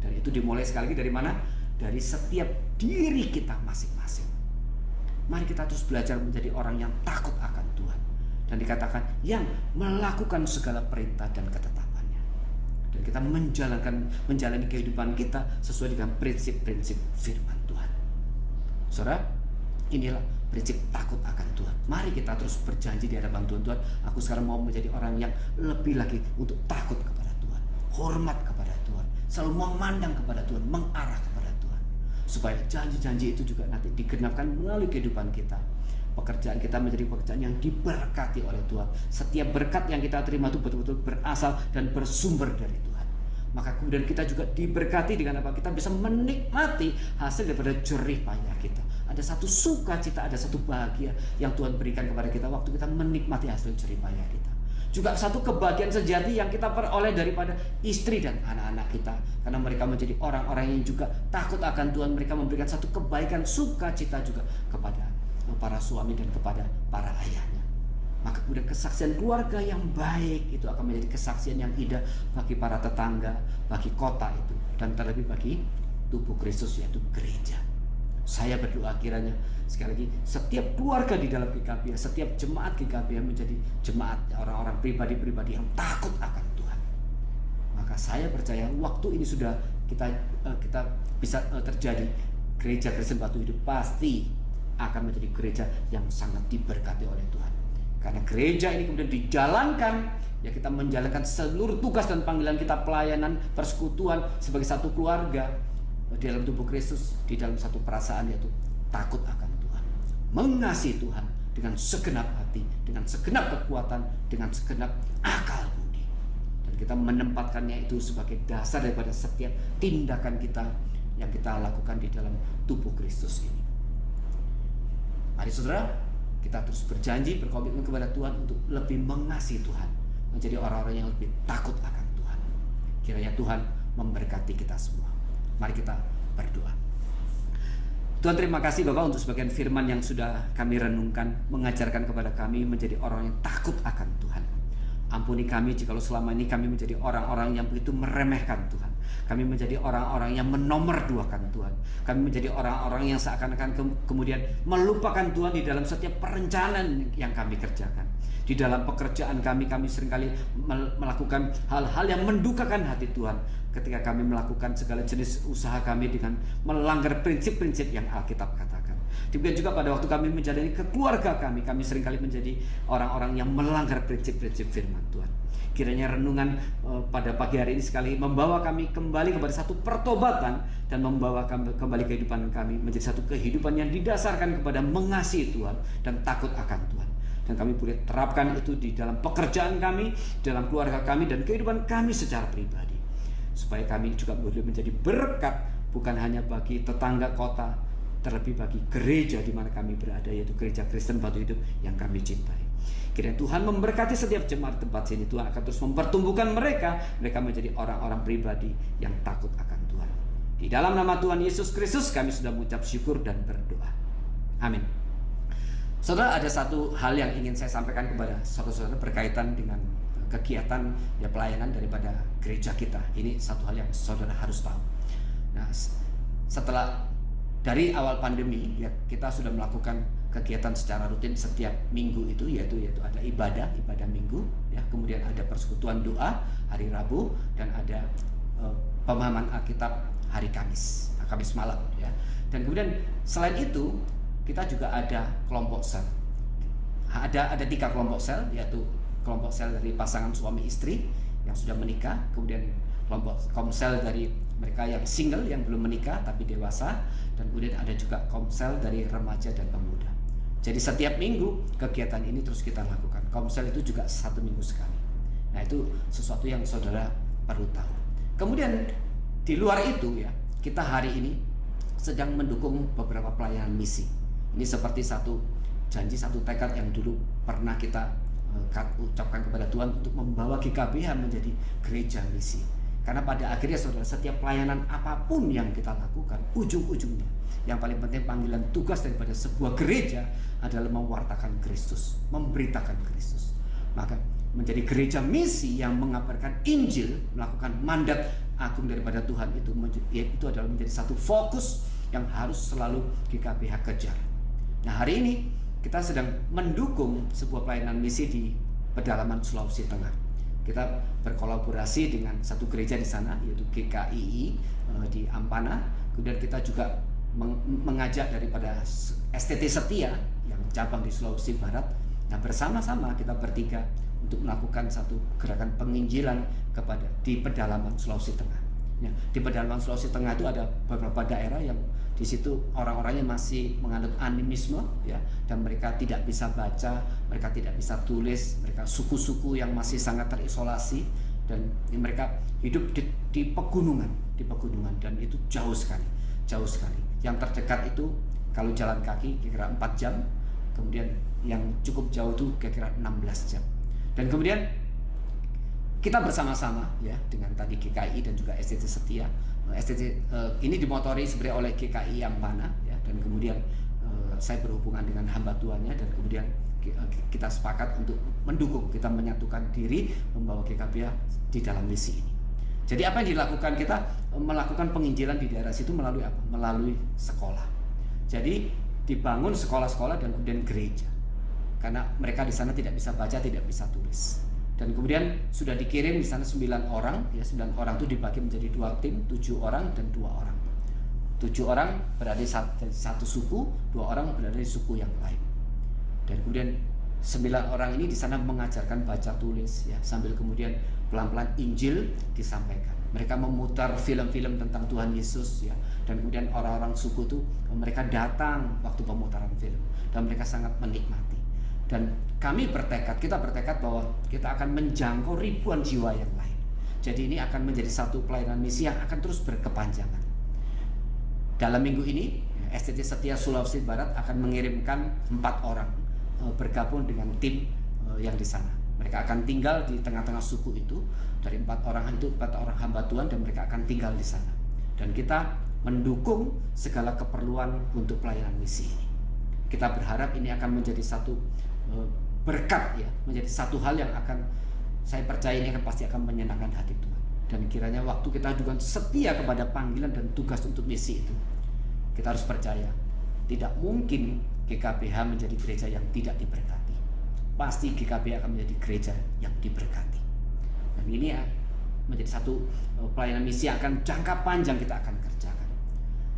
Dan itu dimulai sekali lagi dari mana? Dari setiap diri kita masing-masing. Mari kita terus belajar menjadi orang yang takut akan Tuhan. Dan dikatakan yang melakukan segala perintah dan ketetapannya. Dan kita menjalani kehidupan kita sesuai dengan prinsip-prinsip firman Tuhan. Saudara, inilah prinsip takut akan Tuhan. Mari kita terus berjanji di hadapan Tuhan. Aku sekarang mau menjadi orang yang lebih lagi untuk takut kepada Tuhan, hormat kepada Tuhan, selalu memandang kepada Tuhan, mengarah kepada Tuhan, supaya janji-janji itu juga nanti digenapkan melalui kehidupan kita. Pekerjaan kita menjadi pekerjaan yang diberkati oleh Tuhan. Setiap berkat yang kita terima itu betul-betul berasal dan bersumber dari Tuhan. Maka kemudian kita juga diberkati dengan apa? Kita bisa menikmati hasil daripada jerih payah kita. Ada satu sukacita, ada satu bahagia yang Tuhan berikan kepada kita waktu kita menikmati hasil jerih payah kita. Juga satu kebahagiaan sejati yang kita peroleh daripada istri dan anak-anak kita. Karena mereka menjadi orang-orang yang juga takut akan Tuhan. Mereka memberikan satu kebaikan, sukacita juga kepada para suami dan kepada para ayahnya. Maka kemudian kesaksian keluarga yang baik itu akan menjadi kesaksian yang indah bagi para tetangga, bagi kota itu, dan terlebih bagi tubuh Kristus yaitu gereja. Saya berdoa kiranya sekali lagi setiap keluarga di dalam GKBH, setiap jemaat GKBH menjadi jemaat orang-orang pribadi-pribadi yang takut akan Tuhan. Maka saya percaya waktu ini sudah kita bisa terjadi. Gereja Kristen Batu Hidup pasti akan menjadi gereja yang sangat diberkati oleh Tuhan. Karena gereja ini kemudian dijalankan, ya kita menjalankan seluruh tugas dan panggilan kita, pelayanan, persekutuan sebagai satu keluarga di dalam tubuh Kristus, di dalam satu perasaan yaitu takut akan Tuhan, mengasihi Tuhan dengan segenap hati, dengan segenap kekuatan, dengan segenap akal budi. Dan kita menempatkannya itu sebagai dasar daripada setiap tindakan kita yang kita lakukan di dalam tubuh Kristus ini. Mari saudara, kita terus berjanji, berkomitmen kepada Tuhan untuk lebih mengasihi Tuhan, menjadi orang-orang yang lebih takut akan Tuhan. Kiranya Tuhan memberkati kita semua. Mari kita berdoa. Tuhan, terima kasih Bapak untuk sebagian firman yang sudah kami renungkan, mengajarkan kepada kami menjadi orang yang takut akan Tuhan. Ampuni kami jikalau selama ini kami menjadi orang-orang yang begitu meremehkan Tuhan. Kami menjadi orang-orang yang menomorduakan Tuhan. Kami menjadi orang-orang yang seakan-akan kemudian melupakan Tuhan di dalam setiap perencanaan yang kami kerjakan. Di dalam pekerjaan kami seringkali melakukan hal-hal yang mendukakan hati Tuhan. Ketika kami melakukan segala jenis usaha kami dengan melanggar prinsip-prinsip yang Alkitab katakan. Demikian juga pada waktu kami menjalani keluarga kami seringkali menjadi orang-orang yang melanggar prinsip-prinsip firman Tuhan. Kiranya renungan pada pagi hari ini sekali membawa kami kembali kepada satu pertobatan dan membawa kembali kehidupan kami menjadi satu kehidupan yang didasarkan kepada mengasihi Tuhan dan takut akan Tuhan. Dan kami boleh terapkan itu di dalam pekerjaan kami, dalam keluarga kami, dan kehidupan kami secara pribadi. Supaya kami juga boleh menjadi berkat bukan hanya bagi tetangga kota, terlebih bagi gereja di mana kami berada, yaitu Gereja Kristen Batu Hidup yang kami cintai. Kiranya Tuhan memberkati setiap jemaat tempat sini. Tuhan akan terus mempertumbuhkan mereka menjadi orang-orang pribadi yang takut akan Tuhan. Di dalam nama Tuhan Yesus Kristus kami sudah mengucap syukur dan berdoa. Amin. Saudara, ada satu hal yang ingin saya sampaikan kepada saudara-saudara berkaitan dengan kegiatan pelayanan daripada gereja kita. Ini satu hal yang saudara harus tahu. Nah, setelah dari awal pandemi kita sudah melakukan kegiatan secara rutin setiap minggu itu yaitu ada ibadah minggu kemudian ada persekutuan doa hari Rabu dan ada pemahaman Alkitab hari Kamis malam dan kemudian selain itu kita juga ada kelompok sel. Ada 3 kelompok sel, yaitu kelompok sel dari pasangan suami istri yang sudah menikah, kemudian kelompok komsel dari mereka yang single yang belum menikah tapi dewasa, dan kemudian ada juga komsel dari remaja dan pemuda. Jadi setiap minggu kegiatan ini terus kita lakukan. Komsel itu juga 1 minggu sekali. Nah, itu sesuatu yang saudara perlu tahu. Kemudian di luar itu kita hari ini sedang mendukung beberapa pelayanan misi. Ini seperti satu janji, satu tekad yang dulu pernah kita ucapkan kepada Tuhan untuk membawa GKBH menjadi gereja misi. Karena pada akhirnya saudara, setiap pelayanan apapun yang kita lakukan, ujung-ujungnya yang paling penting panggilan tugas daripada sebuah gereja adalah mewartakan Kristus, memberitakan Kristus. Maka menjadi gereja misi yang mengabarkan Injil, melakukan mandat agung daripada Tuhan itu adalah menjadi satu fokus yang harus selalu GKBH kejar. Nah, hari ini kita sedang mendukung sebuah pelayanan misi di pedalaman Sulawesi Tengah. Kita berkolaborasi dengan satu gereja di sana, yaitu GKII di Ampana. Kemudian kita juga mengajak daripada STT Setia yang cabang di Sulawesi Barat. Nah, bersama-sama kita bertiga untuk melakukan satu gerakan penginjilan di pedalaman Sulawesi Tengah. Di pedalaman Sulawesi Tengah itu ada beberapa daerah yang di situ orang-orangnya masih menganut animisme dan mereka tidak bisa baca, mereka tidak bisa tulis, mereka suku-suku yang masih sangat terisolasi dan mereka hidup di pegunungan dan itu jauh sekali. Yang terdekat itu kalau jalan kaki kira-kira 4 jam, kemudian yang cukup jauh itu kira-kira 16 jam. Dan kemudian kita bersama-sama dengan tadi GKI dan juga STT Setia. STT ini dimotori sebenarnya oleh GKI Ampana dan kemudian saya berhubungan dengan hamba Tuhannya dan kemudian kita sepakat untuk mendukung, kita menyatukan diri membawa GKBH di dalam misi ini. Jadi apa yang dilakukan? Kita melakukan penginjilan di daerah situ melalui apa? Melalui sekolah. Jadi dibangun sekolah-sekolah dan kemudian gereja. Karena mereka di sana tidak bisa baca, tidak bisa tulis. Dan kemudian sudah dikirim di sana 9 orang, 9 orang itu dibagi menjadi 2 tim, 7 orang dan 2 orang. 7 orang berada di satu suku, 2 orang berada di suku yang lain. Dan kemudian 9 orang ini di sana mengajarkan baca tulis sambil kemudian pelan-pelan Injil disampaikan. Mereka memutar film-film tentang Tuhan Yesus dan kemudian orang-orang suku itu mereka datang waktu pemutaran film dan mereka sangat menikmati. Dan kita bertekad bahwa kita akan menjangkau ribuan jiwa yang lain. Jadi ini akan menjadi satu pelayanan misi yang akan terus berkepanjangan. Dalam minggu ini STT Setia Sulawesi Barat akan mengirimkan 4 orang bergabung dengan tim yang di sana. Mereka akan tinggal di tengah-tengah suku itu. Dari 4 orang itu 4 orang hamba Tuhan dan mereka akan tinggal di sana. Dan kita mendukung segala keperluan untuk pelayanan misi ini. Kita berharap ini akan menjadi satu berkat menjadi satu hal yang akan Saya percaya ini pasti akan menyenangkan hati Tuhan. Dan kiranya waktu kita juga setia kepada panggilan dan tugas untuk misi itu, kita harus percaya tidak mungkin GKBH menjadi gereja yang tidak diberkati. Pasti GKBH akan menjadi gereja yang diberkati. Dan ini ya menjadi satu pelayanan misi yang akan jangka panjang kita akan kerjakan.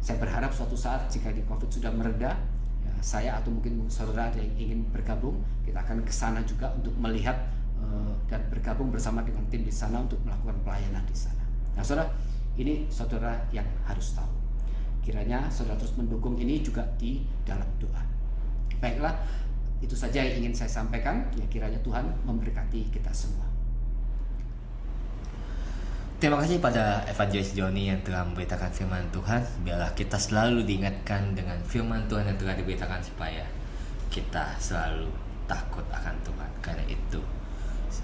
Saya berharap suatu saat jika di COVID sudah mereda, ya, saya atau mungkin saudara ada yang ingin bergabung, kita akan ke sana juga untuk melihat dan bergabung bersama dengan tim di sana untuk melakukan pelayanan di sana. Nah, saudara, ini saudara yang harus tahu. Kiranya saudara terus mendukung ini juga di dalam doa. Baiklah, itu saja yang ingin saya sampaikan. Ya, kiranya Tuhan memberkati kita semua. Terima kasih pada Evangelis Joni yang telah memberitakan firman Tuhan. Biarlah kita selalu diingatkan dengan firman Tuhan yang telah diberitakan supaya kita selalu takut akan Tuhan. Karena itu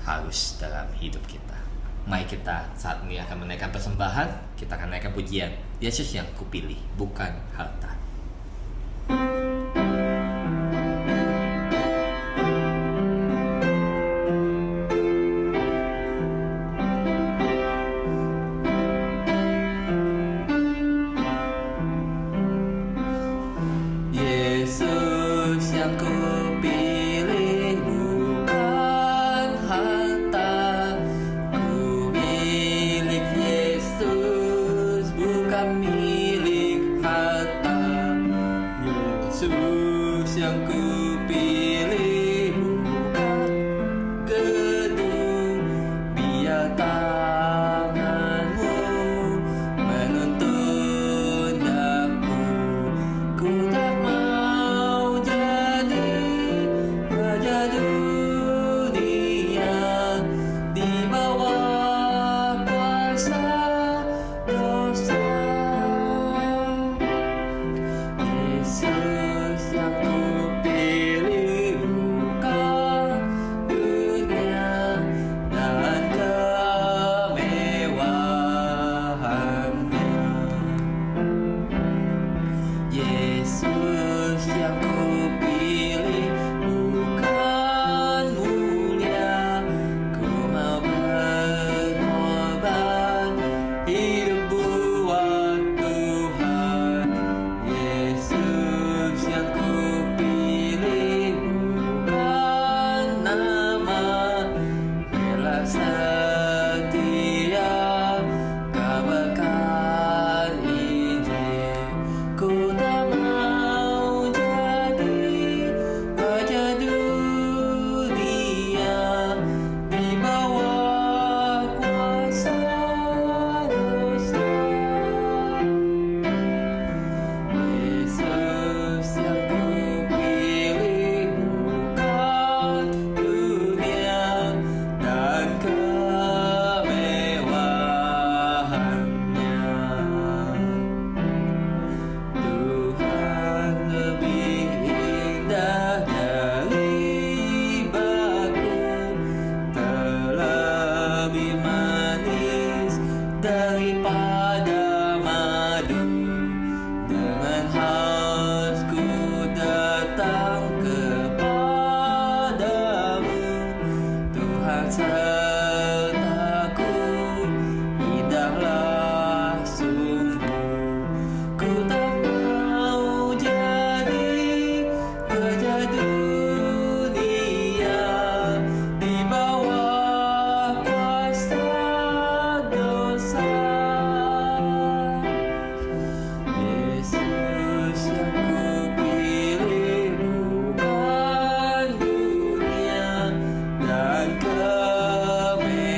harus dalam hidup kita. Mari kita saat ini akan menaikkan persembahan. Kita akan naikkan pujian Yesus yang kupilih, bukan harta. Yesus yang kupilih, bukan harta. Ku milik Yesus, bukan milik harta. Yesus yang kupilih, bukan gedung. Biar tanganmu menuntun aku. Ku tak mau jadi raja dunia di bawah kuasa dosa. Yesus yang kupilih, bukan dunia dan kemewahannya. Yesus yang kupilih, bukan mulia. Ku mau berkorban hidup buat Tuhan. Yesus yang kupilih, bukan nama. Rela setia kabarkan Injil. Ku tak mau jadi raja dunia di bawah kuasa dosa. Yesus yang kupilih, bukan dunia dan kemewahannya. Tuhan lebih indah dari batu, terlebih manis daripada madu. Dengan haus ku datang kepadamu, Tuhan sertaku, indahlah sungguh. Ku tak mau jadi raja dunia di bawah kuasa dosa. Yesus yang kupilih, bukan dunia dan kemewahannya.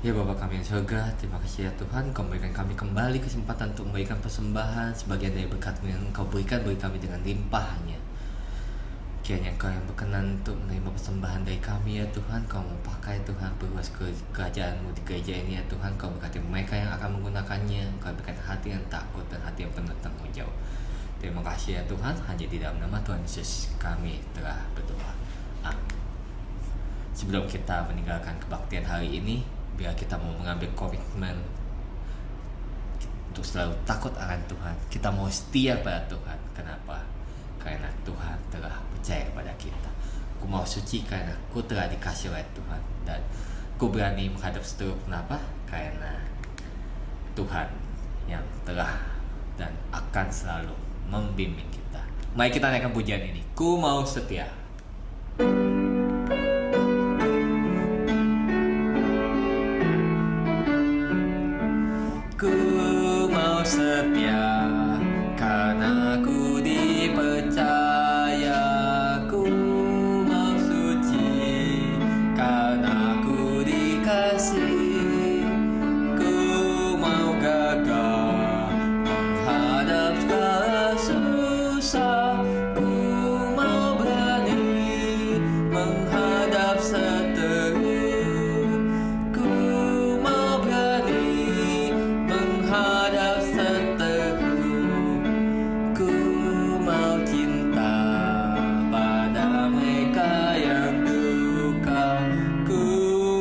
Ya Bapa kami yang surga, terima kasih ya Tuhan, Kau memberikan kami kembali kesempatan untuk memberikan persembahan sebagian dari berkat-Mu yang Engkau berikan bagi kami dengan limpahnya. Kiranya Engkau yang berkenan untuk menerima persembahan dari kami ya Tuhan. Kau mau pakai Tuhan perluas kerajaan-Mu di gereja ini ya Tuhan. Kau berkati mereka yang akan menggunakannya. Kau berikan hati yang takut dan hati yang penuh tanggung jawab. Terima kasih ya Tuhan, hanya di dalam nama Tuhan Yesus kami telah berdoa. Amin. Sebelum kita meninggalkan kebaktian hari ini, biar kita mau mengambil komitmen untuk selalu takut akan Tuhan. Kita mau setia pada Tuhan. Kenapa? karena Tuhan telah percaya kepada kita. Ku mau suci karena ku telah dikasih oleh Tuhan. Dan ku berani menghadap seteruk. Kenapa? Karena Tuhan yang telah dan akan selalu membimbing kita. Mari kita naikkan pujian ini. Ku mau setia. Ku mau setia karena ku dipercaya. Ku mau suci karena ku dikasih. Ku mau gagah menghadap segala susah. Ku mau berani menghadap seteru. Ku mau berani menghadap seteru. Ku mau cinta pada mereka yang duka. Ku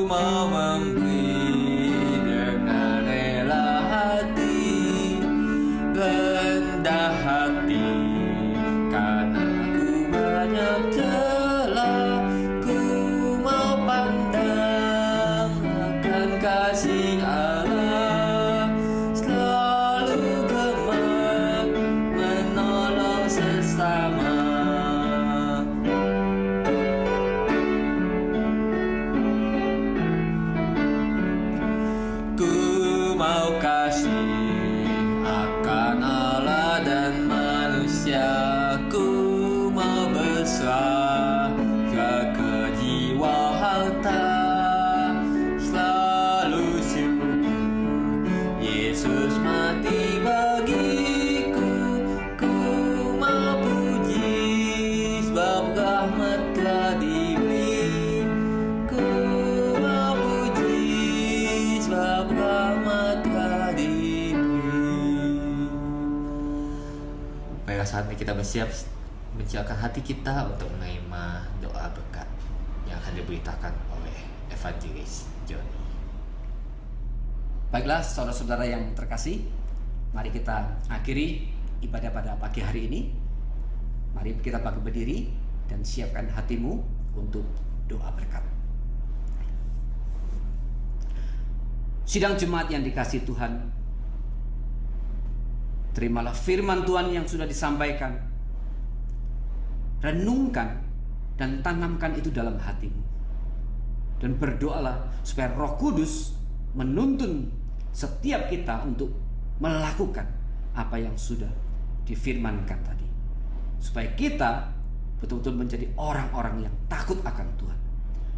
mau memberi dengan rela hati, rendah hati karena ku banyak celah. Ku mau pandang akan kasih Allah, selalu gemar menolong sesama. Ku mau kasih akan Allah dan manusia. Ku mau berserah ke jiwa harta, selalu syukur Yesus mati bagiku. Ku mau puji sebab rahmat telah diberi. Ku mau puji sebab rahmat telah diberi. Baiklah, saat ini kita bersiap menciakan hati kita untuk menerima doa berkat yang akan diberitakan oleh Evangelis Johnny. Baiklah, saudara-saudara yang terkasih, mari kita akhiri ibadah pada pagi hari ini. Mari kita bangkit berdiri dan siapkan hatimu untuk doa berkat. Sidang jemaat yang dikasihi Tuhan, terimalah firman Tuhan yang sudah disampaikan. Renungkan dan tanamkan itu dalam hatimu. Dan berdoalah supaya Roh Kudus menuntun setiap kita untuk melakukan apa yang sudah difirmankan tadi. Supaya kita betul-betul menjadi orang-orang yang takut akan Tuhan.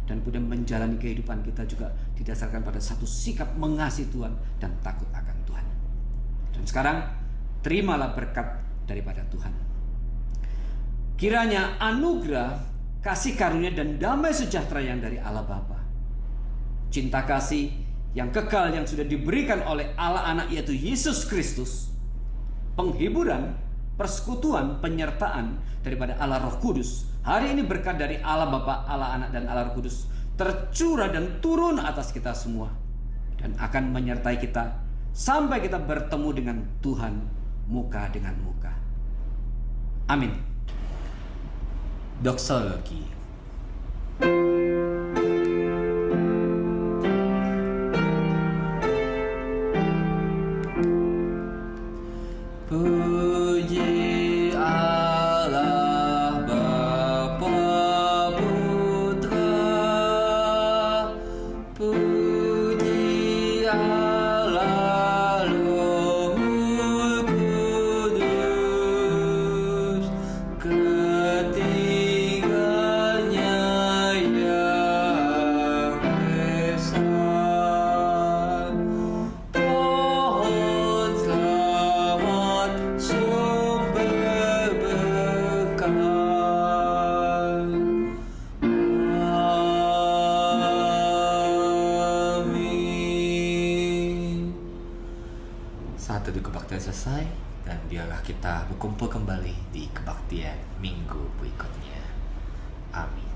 Dan kemudian menjalani kehidupan kita juga didasarkan pada satu sikap mengasihi Tuhan dan takut akan Tuhan. Dan sekarang terimalah berkat daripada Tuhan. Kiranya anugerah, kasih karunia dan damai sejahtera yang dari Allah Bapa, cinta kasih yang kekal yang sudah diberikan oleh Allah Anak yaitu Yesus Kristus, penghiburan, persekutuan, penyertaan daripada Allah Roh Kudus, hari ini berkat dari Allah Bapa, Allah Anak dan Allah Roh Kudus tercurah dan turun atas kita semua dan akan menyertai kita sampai kita bertemu dengan Tuhan muka dengan muka. Amin. Doksologi. Puji Allah Bapa Putra, puji Allah Roh Kudus, ketiganya yang esa. Pohon selamat sumber berkat. Amin. Saat teduh kebaktian selesai, dan biarlah kita berkumpul kembali di kebaktian minggu berikutnya. Amin.